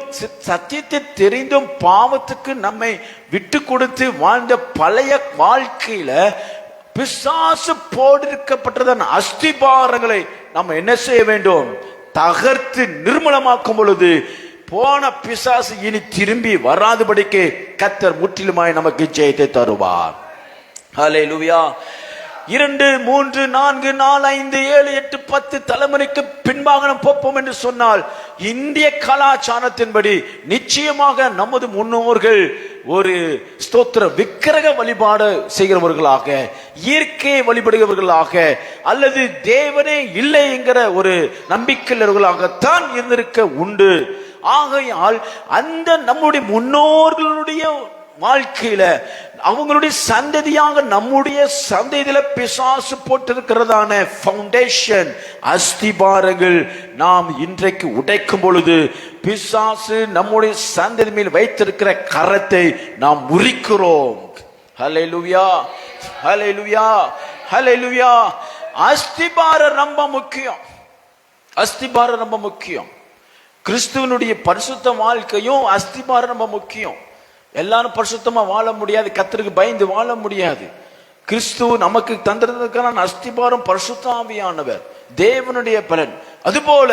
சத்தியத்தை தெரிந்தும் பாவத்துக்கு நம்மை விட்டு கொடுத்து வாழ்ந்த பழைய வாழ்க்கையில பிசாசு போட்டிருக்கப்பட்டதன் அஸ்திபாரங்களை நம்ம என்ன செய்ய வேண்டும்? தகர்த்து நிர்மூலமாக்கும் பொழுது போன பிசாசு இனி திரும்பி வராதபடிக்கு கர்த்தர் முற்றிலுமாய் நமக்கு ஜெயத்தை தருவார். ஹல்லேலூயா. 2, 3, 4, 4, 5, 7, 8, 10 தலைமுறைக்கு பின்பாக நாம் போப்போம் என்று சொன்னால் இந்திய கலாச்சாரத்தின்படி நிச்சயமாக நமது முன்னோர்கள் ஒரு ஸ்தோத்திர விக்கிரக வழிபாடு செய்கிறவர்களாக, இயற்கையை வழிபடுகிறவர்களாக அல்லது தேவனே இல்லை என்கிற ஒரு நம்பிக்கையாளர்களாகத்தான் இருந்திருக்க உண்டு. ஆகையால் அந்த நம்முடைய முன்னோர்களுடைய வாழ்க்கையில அவங்களுடைய சந்ததியாக நம்முடைய சந்ததியில பிசாசு போட்டிருக்கிறதான ஃபவுண்டேஷன் அஸ்திபாரங்கள் நாம் இன்றைக்கு உடைக்கும் பொழுது பிசாசு நம்முடைய சந்ததி மேல் வைத்திருக்கிற கரத்தை நாம் முறிக்கிறோம். ஹல்லேலூயா, ஹல்லேலூயா, ஹல்லேலூயா. அஸ்திபாரம் ரொம்ப முக்கியம். அஸ்திபாரம் ரொம்ப முக்கியம். கிறிஸ்துவனுடைய பரிசுத்த வாழ்க்கையும் அஸ்திபாரம் ரொம்ப முக்கியம். எல்லாரும் பரிசுத்தமா வாழ முடியாது, கர்த்தருக்கு பயந்து வாழ முடியாது. கிறிஸ்து நமக்கு தந்திருக்கான அஸ்திபாரம் பரிசுத்த ஆவியானவர், தேவனுடைய பலன். அதுபோல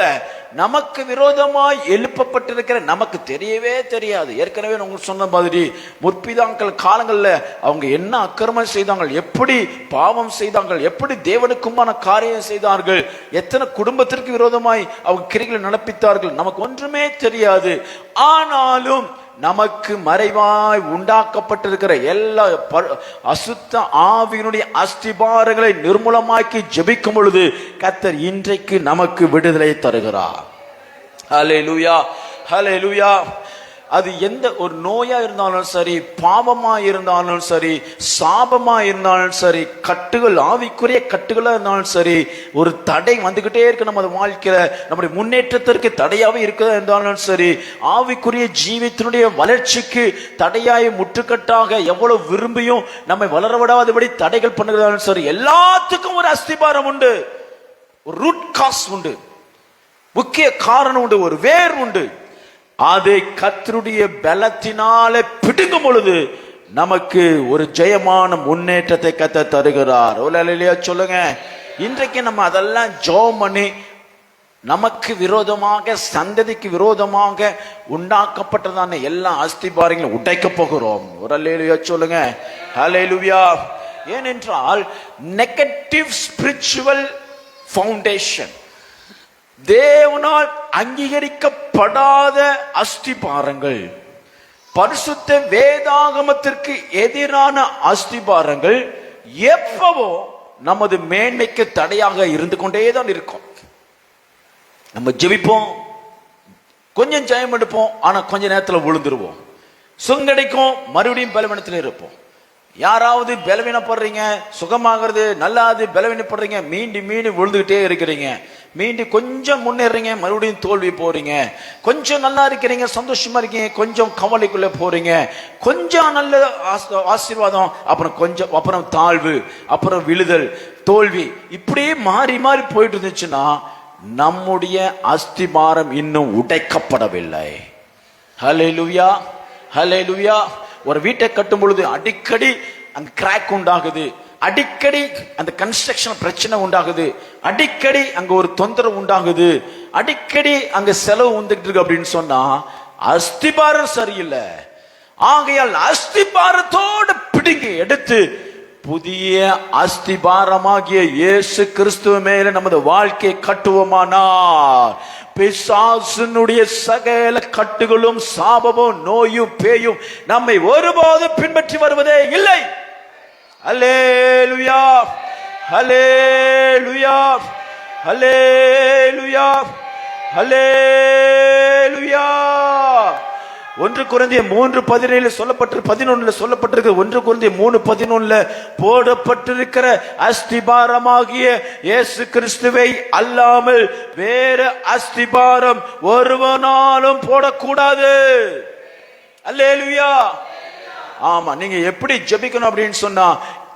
நமக்கு விரோதமாய் எழுப்பப்பட்டிருக்கிற நமக்கு தெரியவே தெரியாது. ஏற்கனவே உங்களுக்கு சொன்ன மாதிரி முற்பிதாக்கள் காலங்கள்ல அவங்க என்ன அக்கிரமம் செய்தார்கள், எப்படி பாவம் செய்தார்கள், எப்படி தேவனுக்குமான காரியம் செய்தார்கள், எத்தனை குடும்பத்திற்கு விரோதமாய் அவங்க கிரிகளை நடப்பித்தார்கள், நமக்கு ஒன்றுமே தெரியாது. ஆனாலும் நமக்கு மறைவாய் உண்டாக்கப்பட்டிருக்கிற எல்லா அசுத்த ஆவியினுடைய அஸ்திபாரங்களை நிர்மூலமாக்கி ஜெபிக்கும் பொழுது கர்த்தர் இன்றைக்கு நமக்கு விடுதலை தருகிறார். ஹல்லேலூயா, ஹல்லேலூயா. அது எந்த ஒரு நோயா இருந்தாலும் சரி, பாவமா இருந்தாலும் சரி, சாபமா இருந்தாலும் சரி, கட்டுகள் ஆவிக்குரிய கட்டுகளா இருந்தாலும் சரி, ஒரு தடை வந்துகிட்டே இருக்கு நம்ம வாழ்க்கையில, நம்முடைய முன்னேற்றத்திற்கு தடையாவே இருக்கிறதா இருந்தாலும் சரி, ஆவிக்குரிய ஜீவித்தினுடைய வளர்ச்சிக்கு தடையாய் முற்றுக்கட்டாக எவ்வளவு விரும்பியும் நம்மை வளர விடாதபடி தடைகள் பண்ணுகிறதாலும் சரி, எல்லாத்துக்கும் ஒரு அஸ்திபாரம் உண்டு, ஒரு ரூட் காஸ் உண்டு, முக்கிய காரணம் உண்டு, ஒரு வேர் உண்டு. அதை கர்த்தருடைய பலத்தினாலே பிடுங்கும் பொழுது நமக்கு ஒரு ஜெயமான முன்னேற்றத்தை கர்த்தர் தருகிறார். இல்லையா சொல்லுங்க. இன்றைக்கு நம்ம அதெல்லாம் ஜெபம் பண்ணி நமக்கு விரோதமாக, சந்ததிக்கு விரோதமாக உண்டாக்கப்பட்டதான எல்லா அஸ்திபாரங்களும் உடைக்க போகிறோம். இல்லையா சொல்லுங்க. ஹல்லேலூயா. ஏனென்றால் நெகட்டிவ் ஸ்பிரிச்சுவல் ஃபவுண்டேஷன், தேவனால் அங்கீகரிக்கப்படாத அஸ்திபாரங்கள், பரிசுத்த வேதாகமத்திற்கு எதிரான அஸ்திபாரங்கள் எப்பவோ நமது மேன்மைக்கு தடையாக இருந்து கொண்டேதான் இருக்கும். நம்ம ஜெபிப்போம், கொஞ்சம் ஜெயம் எடுப்போம், ஆனா கொஞ்ச நேரத்தில் விழுந்துருவோம். சுங்கடைக்கும், மறுபடியும் பலவீனத்தில் இருப்போம். யாராவது பலவீனப்படுறீங்க, சுகமாகிறது நல்லாது, பலவீனப்படுறீங்க, மீண்டும் மீண்டும் விழுந்துகிட்டே இருக்கிறீங்க. மீண்டும் கொஞ்சம் முன்னேறீங்க, மறுபடியும் தோல்வி போறீங்க. கொஞ்சம் நல்லா இருக்கிறீங்க, சந்தோஷமா இருக்கீங்க, கொஞ்சம் கவலைக்குள்ள போறீங்க, கொஞ்சம் நல்ல ஆசீர்வாதம், அப்புறம் தாழ்வு, அப்புறம் விழுதல், தோல்வி, இப்படியே மாறி மாறி போயிட்டு இருந்துச்சுன்னா நம்முடைய அஸ்திபாரம் இன்னும் உடைக்கப்படவில்லை. ஹல்லேலூயா, ஹல்லேலூயா. ஒரு வீட்டை கட்டும் பொழுது அடிக்கடி அந்த கிராக் உண்டாகுது, அடிக்கடி அந்த கன்ஸ்ட்ரக்ஷன் பிரச்சனை உண்டாகுது, அடிக்கடி அங்க ஒரு தொந்தரவு உண்டாகுது, அடிக்கடி அங்க செலவு வந்துட்டு இருக்கு அப்படின்னு சொன்னா அஸ்திபாரம் சரியில்லை. ஆகையால் அஸ்திபாரத்தோடு பிடுங்கி எடுத்து புதிய அஸ்திபாரமாகிய இயேசு கிறிஸ்துவ மேல நமது வாழ்க்கையை கட்டுவோமானால் பிசாசினுடைய சகல கட்டுகளும் சாபமும் நோயும் பேயும் நம்மை ஒருபோதும் பின்பற்றி வருவதே இல்லை. அல்லேலூயா, அல்லேலூயா, அல்லேலூயா, அல்லேலூயா. 1 கொரிந்தியர் 3:17 சொல்லப்பட்டிருக்கு. 1 கொரிந்தியர் 3:11 போடப்பட்டிருக்கிற அஸ்திபாரமாகிய இயேசு கிறிஸ்துவை அல்லாமல் வேற அஸ்திபாரம் ஒருவனாலும் போடக்கூடாது. அல்லேலூயா. ஆமா, நீங்க எப்படி ஜெபிக்கணும் அப்படின்னு சொன்னா,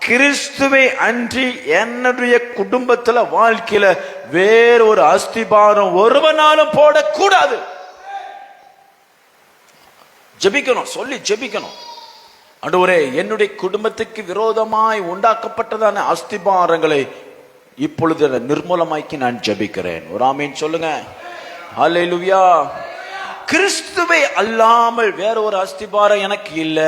கிறிஸ்துவை அன்றி என்னுடைய குடும்பத்துல வாழ்க்கையில வேற ஒரு அஸ்திபாரம் ஒருவனாலும் போடக்கூடாது. ஜெபிக்கணும், சொல்லி ஜெபிக்கணும். ஆண்டவரே, என்னுடைய குடும்பத்துக்கு விரோதமாய் உண்டாக்கப்பட்டதான அஸ்திபாரங்களை இப்பொழுது நிர்மூலமாக்கி நான் ஜெபிக்கிறேன். ஒரு ஆமீன் சொல்லுங்க. ஹல்லேலூயா. கிறிஸ்துவை அல்லாமல் வேற ஒரு அஸ்திபாரம் எனக்கு இல்ல.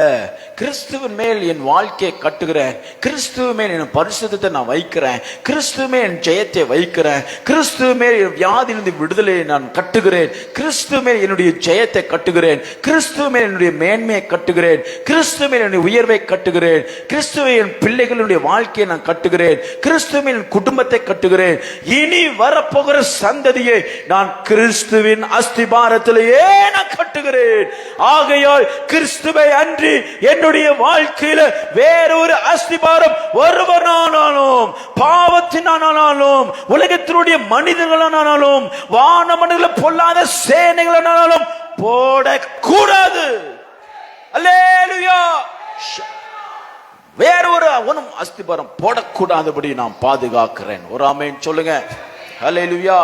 கிறிஸ்துவின் மேல் என் வாழ்க்கையை கட்டுகிறேன், கிறிஸ்துவ மேல் என் பரிசுத்தத்தை நான் வைக்கிறேன், கிறிஸ்துவ மேல் என் ஜெயத்தை வைக்கிறேன், கிறிஸ்துவ மேல் என் வியாதியிலிருந்து விடுதலையை நான் கட்டுகிறேன், கிறிஸ்துவ மேல் என்னுடைய ஜெயத்தை கட்டுகிறேன், கிறிஸ்துவ மேல் என்னுடைய மேன்மையை கட்டுகிறேன், கிறிஸ்துவ மேல் என்னுடைய உயர்வை கட்டுகிறேன், கிறிஸ்துவ என் பிள்ளைகளுடைய வாழ்க்கையை நான் கட்டுகிறேன், கிறிஸ்துவ மேல் என் குடும்பத்தை கட்டுகிறேன். இனி வரப்போகிற சந்ததியை நான் கிறிஸ்துவின் அஸ்திபாரத்திலேயே நான் கட்டுகிறேன். ஆகையால் கிறிஸ்துவை அன்றி என்னுடைய வாழ்க்கையில வேறொரு அஸ்திபாரம் ஒருவனானாலும், பாவத்தினானாலும், உலகத்தினுடைய மனிதர்களானாலும், வானமண்டல பொல்லாத சேனைகளானாலும் போடக்கூடாது. அல்லேலூயா. வேறொரு அஸ்திபாரம் போடக்கூடாதபடி நான் பாதுகாக்கிறேன். ஒரு ஆமென் சொல்லுங்க. ஹல்லேலூயா.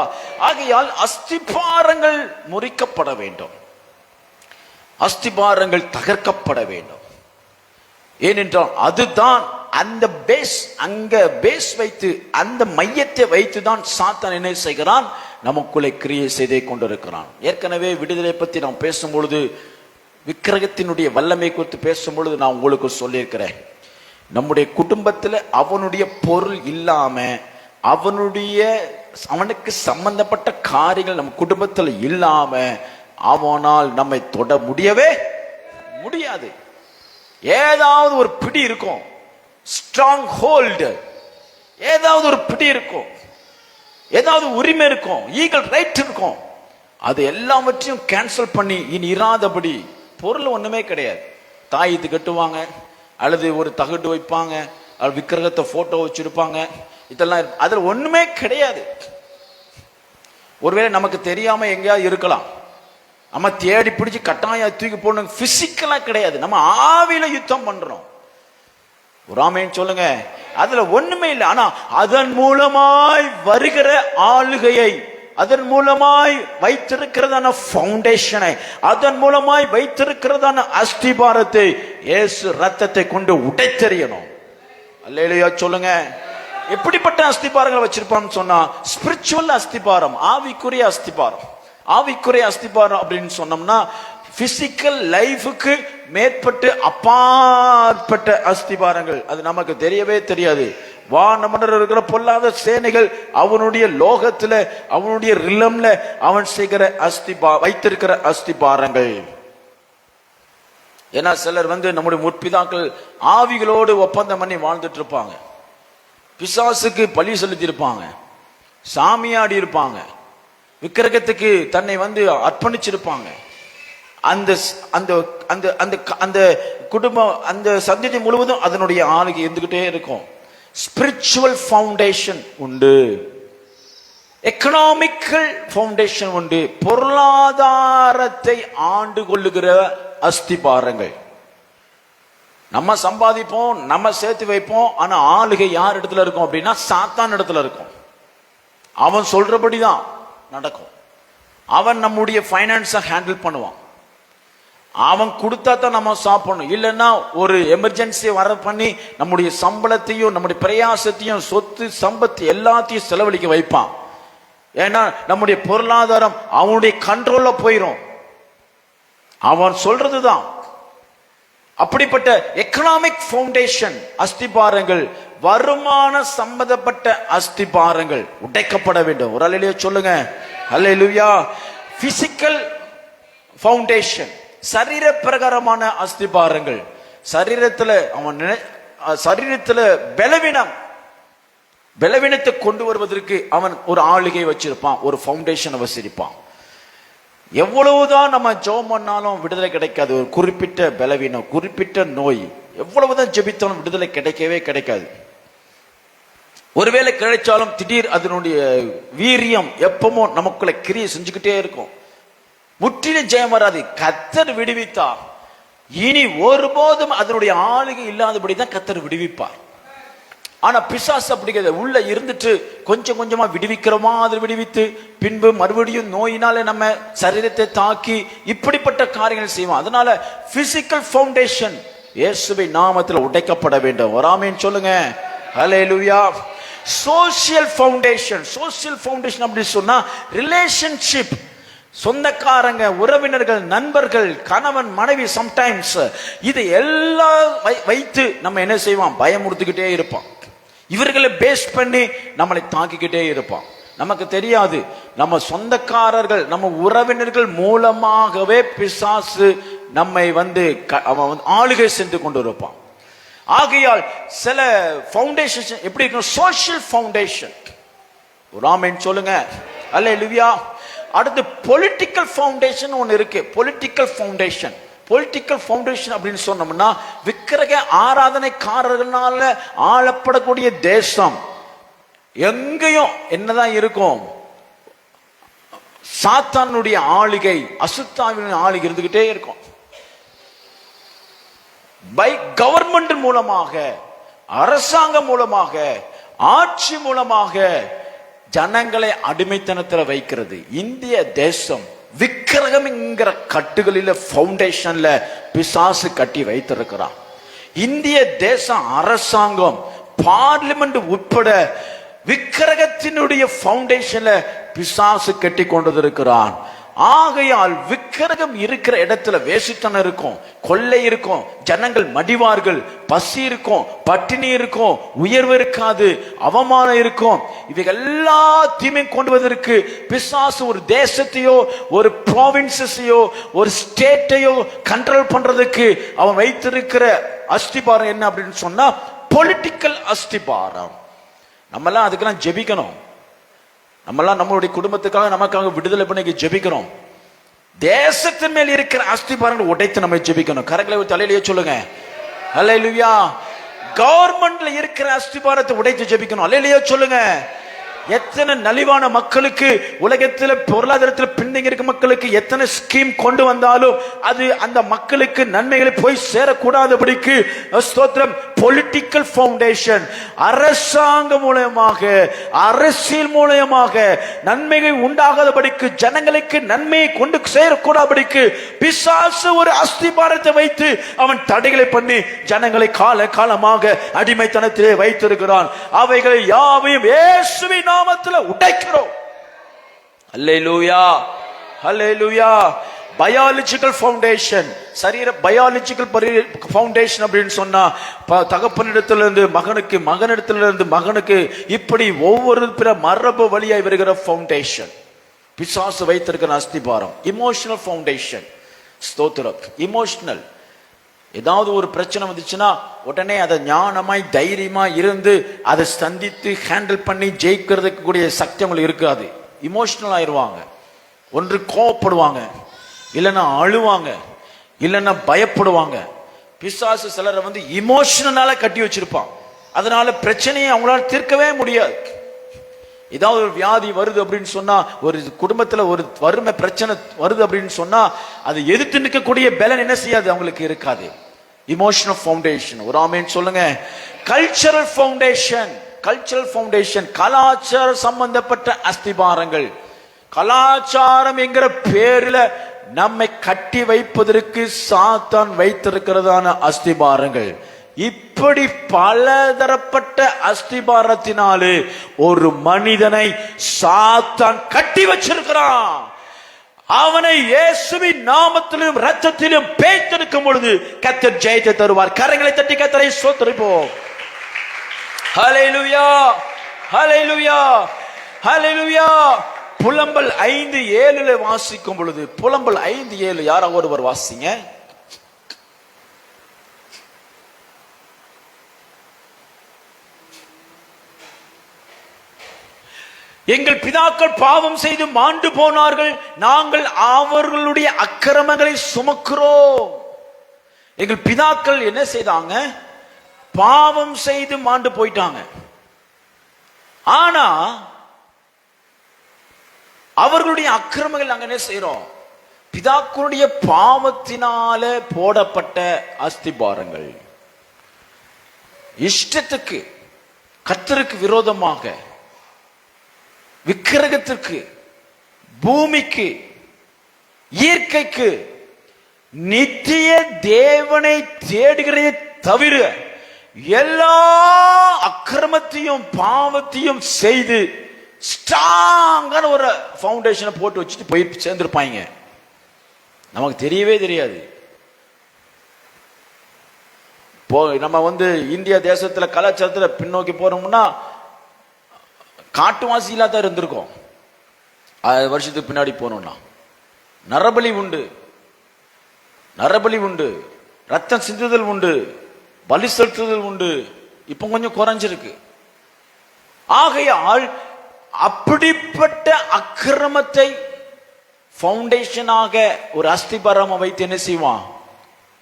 ஆகையால் அஸ்திபாரங்கள் முறிக்கப்பட வேண்டும், அஸ்திபாரங்கள் தகர்க்கப்பட வேண்டும். ஏனென்றால் அதுதான் அந்த பேஸ் வைத்து, அந்த மையத்தை வைத்து தான் சாத்தான் என்ன செய்கிறான், நமக்குள்ளே கிரியை செய்தே கொண்டிருக்கிறான். ஏற்கனவே விடுதலை பற்றி நாம் பேசும்பொழுது, விக்கிரகத்தினுடைய வல்லமை குறித்து பேசும்பொழுது நான் உங்களுக்கு சொல்லியிருக்கிறேன். நம்முடைய குடும்பத்தில் அவனுடைய பொருள் இல்லாம, அவனுக்கு சம்பந்தப்பட்ட காரியங்கள் நம்ம குடும்பத்தில் இல்லாம அவனால் நம்மை தொட முடியவே முடியாது. ஏதாவது ஒரு பிடி இருக்கும், ஸ்ட்ராங் ஹோல்டு, ஏதாவது ஒரு பிடி இருக்கும், ஏதாவது உரிமை இருக்கும், ஈகல் ரைட் இருக்கும். அது எல்லாவற்றையும் கேன்சல் பண்ணி இனி இராதபடி. பொருள் ஒண்ணுமே கிடையாது. தாயத்து கட்டுவாங்க, அல்லது ஒரு தகடு வைப்பாங்க, அல்லது விக்கிரகத்தை போட்டோ வச்சிருப்பாங்க, இதெல்லாம் அதுல ஒண்ணுமே கிடையாது. ஒருவேளை நமக்கு தெரியாம எங்கேயாவது இருக்கலாம், நம்ம தேடி பிடிச்சு கட்டாயம் தூக்கி போடணும். பிசிக்கலா கிடையாது, நம்ம ஆவியில யுத்தம் பண்றோம். ஒரு ஆமென் சொல்லுங்க. அதுல ஒண்ணுமே இல்லை. ஆனா அதன் மூலமாய் வருகிற ஆளுகையை, அதன் மூலமாய் வைத்திருக்கிறதான பவுண்டேஷனை, அதன் மூலமாய் வைத்திருக்கிறதான அஸ்திபாரத்தை இயேசு ரத்தத்தை கொண்டு உடைத்தெறியணும். அல்லேலூயா சொல்லுங்க. எப்படிப்பட்ட அஸ்திபாரங்களை வச்சிருப்பான்னு சொன்னா, ஸ்பிரிச்சுவல் அஸ்திபாரம், ஆவிக்குரிய அஸ்திபாரம். ஆவிக்குரிய அஸ்திபாரம் அப்படின்னு சொன்னோம்னா பிசிக்கல் லைஃபுக்கு மேற்பட்டு அப்பாற்பட்ட அஸ்திபாரங்கள். அது நமக்கு தெரியவே தெரியாது. வானமண்டல இருக்கிற பொல்லாத சேனைகள் அவனுடைய லோகத்துல, அவனுடைய ரிலம்ல அவன் செய்கிற வைத்திருக்கிற அஸ்திபாரங்கள். ஏன்னா சிலர் நம்முடைய முற்பிதாக்கள் ஆவிகளோடு ஒப்பந்தம் பண்ணி வாழ்ந்துட்டு இருப்பாங்க, பிசாசுக்கு பலி செலுத்தி இருப்பாங்க, சாமியாடி இருப்பாங்க, விக்கிரகத்துக்கு தன்னை அர்ப்பணிச்சிருப்பாங்க. அந்த அந்த அந்த அந்த அந்த குடும்பம், அந்த சந்ததி முழுவதும் அதனுடைய ஆளுகை இருந்துகிட்டே இருக்கும். ஸ்பிரிச்சுவல் ஃபவுண்டேஷன் உண்டு. எக்கனாமிக்கல் ஃபவுண்டேஷன் உண்டு, பொருளாதாரத்தை ஆண்டு கொள்ளுகிற அஸ்திபாரங்கள். நம்ம சம்பாதிப்போம், நம்ம சேர்த்து வைப்போம், ஆனா ஆளுகை யார் இடத்துல இருக்கும் அப்படின்னா சாத்தான் இடத்துல இருக்கும். அவன் சொல்றபடிதான் நடக்கும். அவன் நம்முடைய ஃபைனான்ஸை ஹேண்டில் பண்ணுவான். அவன் கொடுத்தா தான் நம்ம சாப்பிடணும், இல்லைன்னா ஒரு எமர்ஜென்சியை வர பண்ணி நம்முடைய சம்பளத்தையும் நம்முடைய பிரயாசத்தையும் சொத்து சம்பத்து எல்லாத்தையும் செலவழிக்க வைப்பான். ஏன்னா நம்முடைய பொருளாதாரம் அவனுடைய கண்ட்ரோல்ல போயிடும். அவன் சொல்றதுதான். அப்படிப்பட்ட எக்கனாமிக் ஃபவுண்டேஷன் அஸ்திபாரங்கள், வருமான சம்பந்தப்பட்ட அஸ்திபாரங்கள் உடைக்கப்பட வேண்டும். ஒரு அல்லேலூயா சொல்லுங்க. அல்லேலூயா. பிசிக்கல் ஃபவுண்டேஷன், சரீர பிரகாரமான அஸ்திபாரங்கள். சரீரத்துல பலவீனத்தை கொண்டு வருவதற்கு அவன் ஒரு ஆளுகை வச்சிருப்பான், ஒரு ஃபவுண்டேஷன் வச்சிருப்பான். எவ்வளவுதான் நம்ம ஜெபம் பண்ணாலும் விடுதலை கிடைக்காது. ஒரு குறிப்பிட்ட பலவீனம், குறிப்பிட்ட நோய், எவ்வளவுதான் ஜெபித்தாலும் விடுதலை கிடைக்கவே கிடைக்காது. ஒருவேளை கிடைச்சாலும் திடீர் அதனுடைய வீரியம் எப்பவும் நமக்குள்ள கிரியை செஞ்சுக்கிட்டே இருக்கும். முற்றிலும் ஜெயம் வராது. கர்த்தர் விடுவித்தார். இனி ஒருபோதும் அதனுடைய ஆளுகை இல்லாதபடிதான் கர்த்தர் விடுவிப்பார். ஆனா பிசாசு அப்படி உள்ள இருந்துட்டு கொஞ்சம் கொஞ்சமா விடுவிக்கிற மாதிரி விடுவித்து பின்பு மறுபடியும் நோயினால நம்ம சரீரத்தை தாக்கி இப்படிப்பட்ட காரியங்கள் செய்வோம். அதனால பிசிக்கல் ஃபவுண்டேஷன் இயேசுவின் நாமத்தில் உடைக்கப்பட வேண்டும். வராமேன்னு சொல்லுங்க. ஹல்லேலூயா. சோசியல் ஃபவுண்டேஷன், சோசியல் ஃபவுண்டேஷன் அப்படி சொன்னா ரிலேஷன்ஷிப், சொந்தக்காரங்க, உறவினர்கள், நண்பர்கள், கணவன் மனைவி, சம்டைம்ஸ் இது எல்லாம் வைத்து நம்ம என்ன செய்வோம், பயமுறுத்திக்கிட்டே இருப்போம். இவர்களை பேஸ் பண்ணி நம்மளை தாக்கிக்கிட்டே இருப்பான். நமக்கு தெரியாது, நம்ம சொந்தக்காரர்கள், நம்ம உறவினர்கள் மூலமாகவே பிசாசு நம்மை அவன் ஆளுகை சென்று கொண்டு இருப்பான். ஆகையால் சில ஃபவுண்டேஷன் எப்படி இருக்கும், சோஷியல் ஃபவுண்டேஷன். ஆமென் சொல்லுங்க. அல்லேலூயா. அடுத்து பொலிட்டிக்கல் ஃபவுண்டேஷன் ஒன்னு இருக்கு. பொலிட்டிக்கல் ஃபவுண்டேஷன், பொலிட்டிக்கல் ஃபவுண்டேஷன் அப்படின்னு சொன்னோம்னா விக்கிரக ஆராதனைக்காரர்களால ஆளப்படக்கூடிய தேசம் எங்கேயும் என்னதான் இருக்கும், சாத்தானுடைய ஆளுகை, அசுத்தாவின் ஆளுகை இருந்துகிட்டே இருக்கும். பை கவர்மெண்ட் மூலமாக, அரசாங்கம் மூலமாக, ஆட்சி மூலமாக ஜனங்களை அடிமைத்தனத்தில் வைக்கிறது. இந்திய தேசம் விக்கிரகம் என்கிற கட்டுகளில ஃபவுண்டேஷன்ல பிசாசு கட்டி வைத்திருக்கிறான். இந்திய தேச அரசாங்கம், பார்லிமெண்ட் உட்பட விக்கிரகத்தினுடைய ஃபவுண்டேஷன்ல பிசாசு கட்டி கொண்டிருக்கிறான். ஆகையால் விக்கிரகம் இருக்கிற இடத்துல வேசித்தனம் இருக்கும், கொள்ளை இருக்கும், ஜனங்கள் மடிவார்கள், பசி இருக்கும், பட்டினி இருக்கும், உயர்வு இருக்காது, அவமானம் இருக்கும். இவைகள் எல்லாத்தையுமே கொண்டு வருவதற்கு பிசாசு ஒரு தேசத்தையோ ஒரு ப்ராவின்சஸையோ ஒரு ஸ்டேட்டையோ கண்ட்ரோல் பண்றதுக்கு அவன் வைத்திருக்கிற அஸ்திபாரம் என்ன அப்படின்னு சொன்னா பொலிட்டிக்கல் அஸ்திபாரம். நம்மெல்லாம் அதுக்கெல்லாம் ஜெபிக்கணும். நம்மெல்லாம் நம்மளுடைய குடும்பத்துக்காக நமக்காக விடுதலை பண்ணி ஜெபிக்கிறோம். தேசத்தின் மேல் இருக்கிற அஸ்திபாரங்களை உடைத்து நம்ம ஜெபிக்கணும். கரங்களை தலையிலேயே சொல்லுங்க. அல்லேலூயா. கவர்மெண்ட்ல இருக்கிற அஸ்திபாரத்தை உடைத்து ஜெபிக்கணும். அல்லேலூயா சொல்லுங்க. எத்தனை நலிவான மக்களுக்கு, உலகத்தில் பொருளாதாரத்தில் பின்தங்கி இருக்க மக்களுக்கு எத்தனை ஸ்கீம் கொண்டு வந்தாலும் அது அந்த மக்களுக்கு நன்மைகளை போய் சேரக்கூடாதபடிக்கு ஸ்தோத்திரம், பொலிட்டிக்கல் ஃபவுண்டேஷன், அரசாங்கம் மூலமாக, அரசியல் மூலமாக நன்மைகள் உண்டாகாதபடிக்கு, ஜனங்களுக்கு நன்மையை கொண்டு சேரக்கூடாதபடிக்கு பிசாசு ஒரு அஸ்திபாரத்தை வைத்து அவன் தடைகளை பண்ணி ஜனங்களை கால காலமாக அடிமைத்தனத்திலே வைத்திருக்கிறான். அவைகளை யாவையும் இயேசுவின் நாமத்தில் உடைக்கிறோம். அல்லேலூயா. அல்லேலூயா. பயாலஜிக்கல் ஃபவுண்டேஷன், சரீர பயாலஜிக்கல் ஃபவுண்டேஷன் அப்படின்னு சொன்னா தகப்பனிடத்திலிருந்து மகனுக்கு, மகனிடத்திலிருந்து மகனுக்கு, இப்படி ஒவ்வொரு பிற மரபு வழியாய் வருகிற ஃபவுண்டேஷன் பிசாசு வைத்திருக்கிற அஸ்திபாரம். Emotional foundation. ஸ்தோத்திரம். இமோஷனல், ஏதாவது ஒரு பிரச்சனை வந்துச்சுன்னா உடனே அதை ஞானமாய் தைரியமாய் இருந்து அதை சந்தித்து ஹேண்டில் பண்ணி ஜெயிக்கிறதுக்கு கூடிய சக்தி அவங்களுக்கு இருக்காது. இமோஷனல் ஆயிடுவாங்க. ஒன்று கோவப்படுவாங்க, இல்லைன்னா அழுவாங்க, இல்லைன்னா பயப்படுவாங்க. பிசாசு சிலரை இமோஷனலால கட்டி வச்சிருப்பான். அதனால பிரச்சனையை அவங்களால தீர்க்கவே முடியாது. ஏதாவது ஒரு வியாதி வருது அப்படின்னு சொன்னா, ஒரு குடும்பத்துல ஒரு வறுமை பிரச்சனை வருது அப்படின்னு சொன்னா, அது எதிர்த்து நிற்கக்கூடிய பலன் என்ன செய்யாது, அவங்களுக்கு இருக்காது. இமோஷனல் ஃபவுண்டேஷன், ஒரு ஆமென் சொல்லுங்க. கல்ச்சரல் ஃபவுண்டேஷன், கல்ச்சரல் ஃபவுண்டேஷன், கலாச்சார சம்பந்தப்பட்ட அஸ்திபாரங்கள். கலாச்சாரம் என்கிற பேரில நம்மை கட்டி வைப்பதற்கு சாத்தான் வைத்திருக்கிறதான அஸ்திபாரங்கள். இப்படி பலதரப்பட்ட அஸ்திபாரத்தினாலே ஒரு மனிதனை சாத்தான் கட்டி வச்சிருக்கிறான். அவனை இயேசுவின் நாமத்திலும் இரத்தத்திலும் பேய்த்தெடுக்கும் பொழுது கர்த்தர் ஜெயத்தை தருவார். கரங்களை தட்டி கர்த்தரை ஸ்தோத்திரிப்போம். ஹல்லேலூயா, ஹல்லேலூயா, ஹல்லேலூயா. புலம்பல் 5:7 வாசிக்கும் பொழுது, புலம்பல் 5:7 யாராவது ஒருவர் வாசிங்க. எங்கள் பிதாக்கள் பாவம் செய்து மாண்டு போனார்கள், நாங்கள் அவர்களுடைய அக்கிரமங்களை சுமக்கிறோம். எங்கள் பிதாக்கள் என்ன செய்தாங்க, பாவம் செய்து மாண்டு போயிட்டாங்க. ஆனா அவர்களுடைய அக்கிரமங்கள் நாங்க என்ன செய்யறோம், பிதாக்களுடைய பாவத்தினால போடப்பட்ட அஸ்திபாரங்கள். இஷ்டத்துக்கு, கர்த்தருக்கு விரோதமாக, விக்கிரகத்திற்கு, பூமிக்கு, இயற்கைக்கு, நித்திய தேவனை தேடுகிறதை தவிர எல்லா அக்கிரமத்தையும் பாவத்தையும் செய்து ஸ்ட்ராங்கான ஒரு ஃபவுண்டேஷனை போட்டு வச்சுட்டு போய் சேர்ந்திருப்பாங்க. நமக்கு தெரியவே தெரியாது. நம்ம இந்திய தேசத்துல கலாச்சாரத்துல பின்னோக்கி போறோம்னா காட்டுவாசியிலா தான் இருந்திருக்கோம். 1000 வருஷத்துக்கு பின்னாடி போனோம்னா நரபலி உண்டு, நரபலி உண்டு, ரத்தம் சிந்துதல் உண்டு, பலி செலுத்துதல் உண்டு. இப்ப கொஞ்சம் குறைஞ்சிருக்கு. ஆகையால் அப்படிப்பட்ட அக்கிரமத்தை ஃபவுண்டேஷனாக ஒரு அஸ்திபாரமா வைத்து என்ன செய்வான்,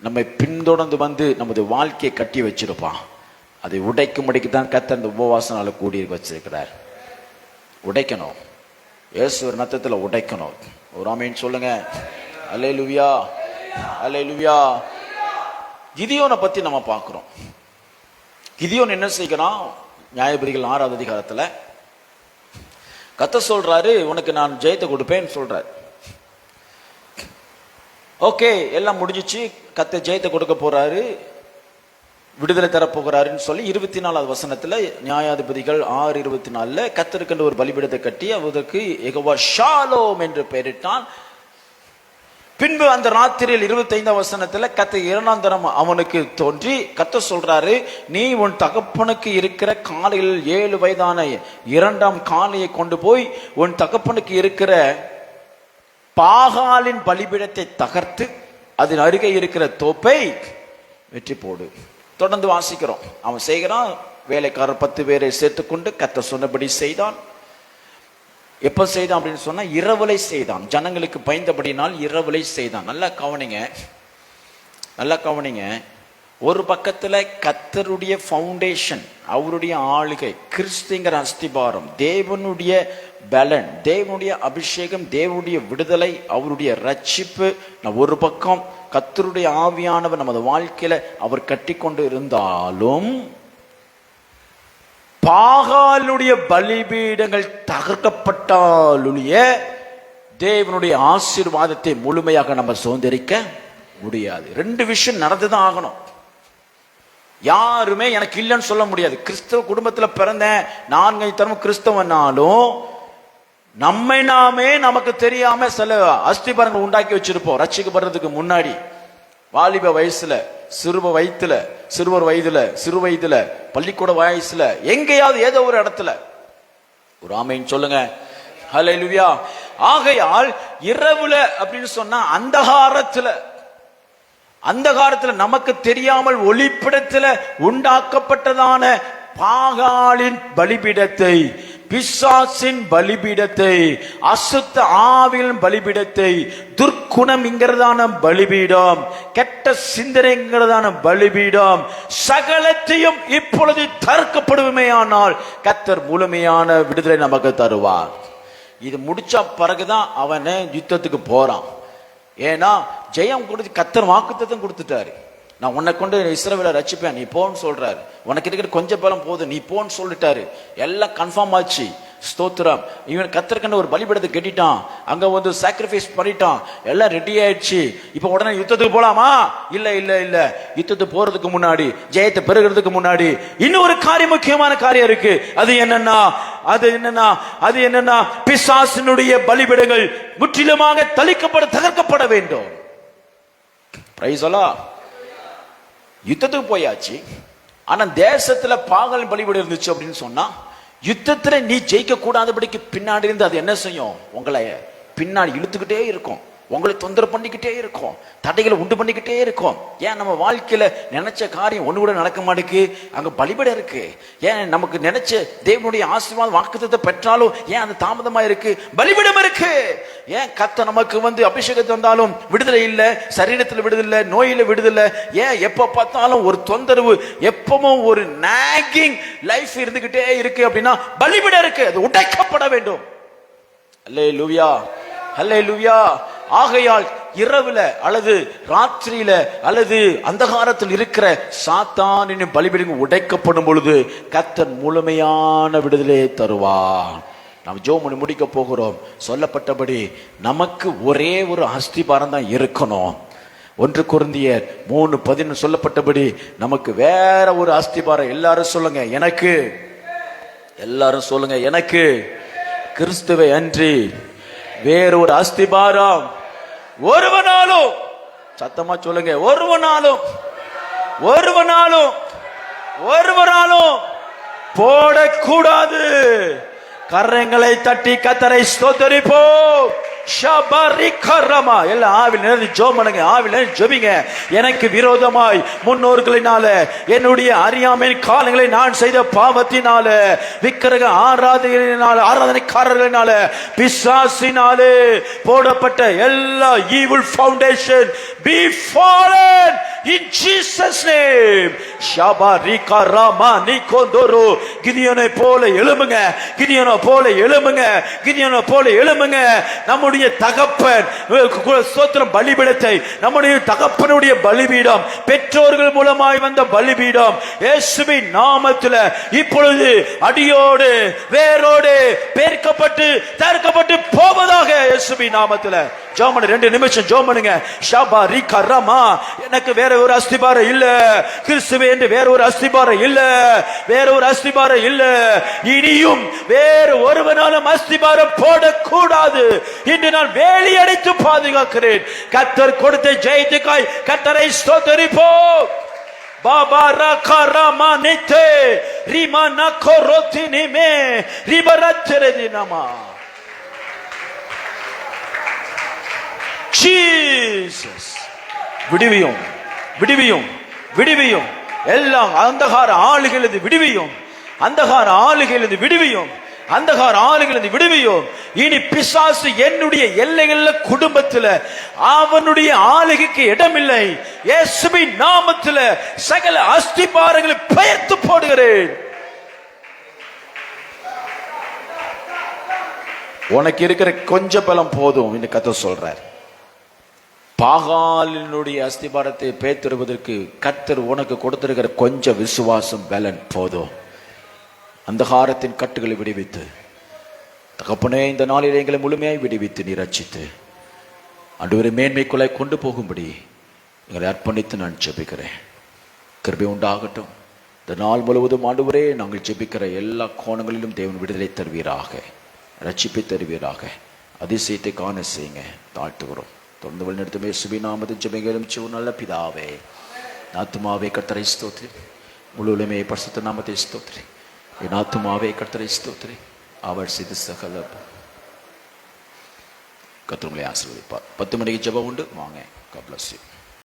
நம்மை பின்தொடர்ந்து நமது வாழ்க்கையை கட்டி வச்சிருப்பான். அதை உடைக்கும்படிக்கு தான் கர்த்தர் அந்த உபவாச நாளை கூடி வச்சிருக்கிறார். உடைக்கணும், இயேசு ரத்தத்துல உடைக்கணும். ஒரு ஆமென் சொல்லுங்க. அல்லேலூயா, அல்லேலூயா. கிதியோனை பத்தி நம்ம பார்க்கிறோம். கிதியோன் என்ன செய்கிறான், நியாயாதிபதிகள் 6வது அதிகாரத்துல கர்த்தர் சொல்றாரு, உனக்கு நான் ஜெயத்தை கொடுப்பேன்னு சொல்றாரு. ஓகே, எல்லாம் முடிஞ்சிச்சு. கர்த்தர் ஜெயத்தை கொடுக்க போறாரு, விடுதலை தரப்போகிறாருன்னு சொல்லி 24வது வசனத்துல நியாயாதிபதிகள் 6:24 கர்த்தருக்கு ஒரு பலிபீடத்தை கட்டி அதற்கு யெகோவா ஷாலோம் என்று பெயரிட்டான். பின்பு அந்த ராத்திரியில் 25வது வசனத்துல கர்த்தர் 2ஆம் தரம் அவனுக்கு தோன்றி கர்த்தர் சொல்றாரு, நீ உன் தகப்பனுக்கு இருக்கிற காலையில் 7 வயதான 2ஆம் காளையை கொண்டு போய் உன் தகப்பனுக்கு இருக்கிற பாகாலின் பலிபீடத்தை தகர்த்து அதன் அருகே இருக்கிற தோப்பை வெற்றி போடு. தொடர்ந்து வாசிக்கிறோம். அவன் செய்கிறான். வேலைக்காரர் 10 பேரை சேர்த்துக்கொண்டு கர்த்தர் சொன்னபடி செய்தான். எப்ப செய்தான் அப்படின்னு சொன்னா இரவலை செய்தான். ஜனங்களுக்கு பயந்தபடினால் இரவலை செய்தான். நல்லா கவனிங்க, நல்லா கவனிங்க. ஒரு பக்கத்துல கர்த்தருடைய ஃபவுண்டேஷன், அவருடைய ஆளுகை, கிறிஸ்துங்கிற அஸ்திபாரம், தேவனுடைய பலன், தேவனுடைய அபிஷேகம், தேவனுடைய விடுதலை, அவருடைய ரட்சிப்பு. ஒரு பக்கம் கர்த்தருடைய ஆவியானவர் நமது வாழ்க்கையில அவர் கட்டி கொண்டு இருந்தாலும் பாகாலுடைய பலிபீடங்கள் தகர்க்கப்பட்டாலுடைய தேவனுடைய ஆசீர்வாதத்தை முழுமையாக நம்ம சுதந்திரிக்க முடியாது. 2 விஷயம் நடந்துதான் ஆகணும். யாருமே எனக்கு இல்லைன்னு சொல்ல முடியாது. கிறிஸ்தவ குடும்பத்துல பிறந்தேன், 4 தரம் கிறிஸ்தவனாலும் நம்மை நாமே நமக்கு தெரியாம சில அஸ்திபாரங்கள் உண்டாக்கி வச்சிருப்போம். ரட்சிக்கப்படுறதுக்கு முன்னாடி வாலிப வயசுல, சிறுவர் வயதுல, சிறு வயதுல, பள்ளிக்கூட வயசுல, எங்கேயாவது ஏதோ ஒரு இடத்துல. ஒரு ஆமென் சொல்லுங்க. ஹல்லேலூயா. ஆகையால் இரவுல அப்படின்னு சொன்னா அந்தகாரத்துல நமக்கு தெரியாமல் ஒளிப்பிடத்துல உண்டாக்கப்பட்டதான பாகாலின் பலிபீடத்தை பிசாசின் பலிபீடத்தை, அசுத்த ஆவியின் பலிபீடத்தை, துர்க்குணம்ங்கிறதான பலிபீடம், கெட்ட சிந்தனைங்கிறதான பலிபீடம் சகலத்தையும் இப்பொழுது தற்கப்படுமையானால் கர்த்தர் முழுமையான விடுதலை நமக்கு தருவார். இது முடிச்ச பிறகுதான் அவன் யுத்தத்துக்கு போறான். ஏன்னா ஜெயம் கொடுத்து கர்த்தர் வாக்குத்தத்தம் கொடுத்துட்டாரு. நான் உன்னை கொண்டு இஸ்ரவேலை ரட்சிப்பேன், நீ போன்னு சொல்றாரு. உனக்கு இருக்கிற கொஞ்சம் பலம் போதும், நீ போன்னு சொல்லிட்டாரு. எல்லாம் கன்ஃபார்ம் ஆச்சு. ஸ்தோத்திரம். இவன் கர்த்தருக்குன்னு ஒரு பலிபீடத்தை கட்டிட்டான், அங்க சாக்ரிஃபைஸ் பண்ணிட்டான், எல்லாம் ரெடி ஆயிடுச்சு. இப்ப உடனே யுத்தத்துக்கு போலாமா? இல்ல இல்ல இல்ல. யுத்தத்துக்கு போறதுக்கு முன்னாடி, ஜெயத்தை பெறுகிறதுக்கு முன்னாடி இன்னும் ஒரு காரியம், முக்கியமான காரியம் இருக்கு. அது என்னன்னா பிசாசினுடைய பலிபீடங்கள் முற்றிலுமாக தகர்க்கப்பட வேண்டும். பிரைஸ் அல்லாஹ். யுத்தத்துக்கு போயாச்சு. ஆனா தேசத்துல பாகால் பலிபீடம் இருந்துச்சு அப்படின்னு சொன்னா, யுத்தத்துல நீ ஜெயிக்க கூடாதபடிக்கு பின்னாடி இருந்து அது என்ன செய்யும்? உங்களை பின்னாடி இழுத்துக்கிட்டே இருக்கும், உங்களை தொந்தரவு பண்ணிக்கிட்டே இருக்கும், தடைகளை உண்டு பண்ணிக்கிட்டே இருக்கும். ஏன் நம்ம வாழ்க்கையில நினைச்ச காரியம் ஒண்ணு கூட நடக்க மாட்டேங்குது? அங்க பலிபீடம் இருக்கு. ஏன் நமக்கு நினைச்ச தேவனுடைய ஆசீர்வாதம் வாக்குத்தத்தத்தை பெற்றாலும் ஏன் அது தாமதமா இருக்கு? பலிபீடம் இருக்கு. ஏன் கர்த்தர் நமக்கு அபிஷேகத்தை வந்தாலும் விடுதலை இல்ல, சரீரத்தில் விடுதலை, நோயில விடுதலை. ஏன் எப்ப பார்த்தாலும் ஒரு தொந்தரவு, எப்பவும் ஒரு நாகிங் லைஃப் இருந்துகிட்டே இருக்கு அப்படின்னா பலிபீடம் இருக்கு. அது உடைக்கப்பட வேண்டும். அல்லேலூயா, அல்லேலூயா. ஆகையால் இரவுல அல்லது ராத்திரியில அல்லது அந்தகாரத்தில் இருக்கிற சாத்தானின் பலிபீடம் உடைக்கப்படும் பொழுது கர்த்தர் முழுமையான விடுதலை தருவார். நாம் ஜெபம் பண்ணி முடிக்க போகிறோம். சொல்லப்பட்டபடி நமக்கு ஒரே ஒரு அஸ்திபாரம் தான் இருக்கணும். 1 கொரிந்தியர் 3:11 சொல்லப்பட்டபடி நமக்கு வேற ஒரு அஸ்திபாரம். எல்லாரும் சொல்லுங்க, எனக்கு. எல்லாரும் சொல்லுங்க, எனக்கு கிறிஸ்துவை அன்றி வேற ஒரு அஸ்திபாரம் ஒருவனாலும், சத்தமா சொல்லுங்க, ஒருவனாலும் போடக்கூடாது. கரங்களை தட்டி கர்த்தரை ஸ்தோத்திரிப்போம். எல்லாம் ஆவில் நிறைந்து ஜெபம் பண்ணுங்க, ஆவில் நிறைந்து ஜெபிங்க. எனக்கு விரோதமாய் முன்னோர்களினால, என்னுடைய அறியாமையின் காலங்களை நான் செய்த பாவத்தினால, விக்கிரக ஆராதனைக்காரர்களினால, பிசாசினாலே போடப்பட்ட எல்லா evil foundation be fallen in Jesus name. ஷாபாரிகா ராமா நிகோந்தோரோ. கிதியோனை போல எழும்புங்க, கிதியோனை போல எழும்புங்க, கிதியோனை போல எழும்புங்க. நம்முடைய தகப்பன் ஸ்தோத்திரம் பலிபீடத்தை, நம்முடைய தகப்பனுடைய பலிபீடம், பெற்றோர்கள் மூலமாய் வந்த பலிபீடம் இயேசுவின் நாமத்தில் இப்பொழுது அடியோடு வேரோடு பேர்க்கப்பட்டு தகர்க்கப்பட்டு போவதாக இயேசுவின் நாமத்தில். ஜெபம் 2 நிமிஷம் ஜெபம் பண்ணுங்க. ஷாபா ரிகா ராமா. எனக்கு வேற ஒரு அஸ்திபாரம் இல்ல, கிறிஸ்துவே என்று வேற ஒரு அஸ்திபாரம் இல்ல, வேற ஒரு அஸ்திபாரம் இல்ல. இனியும் வேறு ஒருவனாலும் அஸ்திபாரம் போடக்கூடாது என்று நான் வேலி அடைத்து பாதுகாக்கிறேன். கர்த்தர் கொடுத்த ஜெயத்துக்காய் கர்த்தரை ஸ்தோத்திரிப்போம். பாபா ரகா ராமா நித்தே ரிமா நகோரோதி நிமே ரிபரத்ரேதினமா. ஜீசஸ் விடுவியும், விடுவியும், விடுவியும். எல்லாம் அந்தகார ஆளுகளது விடுவியும், அந்தகார ஆளுகளது விடுவியும், அந்தகார ஆளுகளது விடுவியும். இனி பிசாசு என்னுடைய எல்லைகள்ல குடும்பத்தில் அவனுடைய ஆளுகைக்கு இடமில்லை. இயேசுவின் நாமத்தில் சகல அஸ்திபாரங்களை பெயர்த்து போடுகிறேன். உனக்கு இருக்கிற கொஞ்ச பலம் போதும் என்று கர்த்தர் சொல்றார். பாகாலினுடைய அஸ்திபாரத்தை பேத்திருவதற்கு கர்த்தர் உனக்கு கொடுத்திருக்கிற கொஞ்சம் விசுவாசம் பலன் போதும். அந்தகாரத்தின் கட்டுகளை விடுவித்து தகப்பனே, இந்த நாளில் எங்களை முழுமையாய் விடுவித்து நீ ரட்சித்து ஆண்டவரே மேன்மைக்குள்ளே கொண்டு போகும்படி எங்களை அர்ப்பணித்து நான் ஜெபிக்கிறேன். கிருபை உண்டாகட்டும். இந்த நாள் முழுவதும் ஆண்டவரே நாங்கள் ஜெபிக்கிற எல்லா கோணங்களிலும் தேவன் விடுதலை தருவீராக, ரட்சிப்பை தருவீராக. அதிசயத்தை காண செய்யுங்க. தாழ்த்துகிறோம். தொடர்ந்து வழிநடத்துமே சுபிநாமது ஜெபிக்கிறோம் சிவ நல்ல பிதாவே. ஆத்துமாவே கர்த்தரை ஸ்தோத்திரி, முழுவதுமே பரிசுத்த நாமத்தை ஸ்தோத்திரி. என் ஆத்துமாவே கர்த்தரை ஸ்தோத்திரி, அவர் செய்த சகல. கர்த்தர் உங்களை ஆசீர்வதிப்பார். 10 மணிக்கு ஜெபம் உண்டு, வாங்க. God bless you.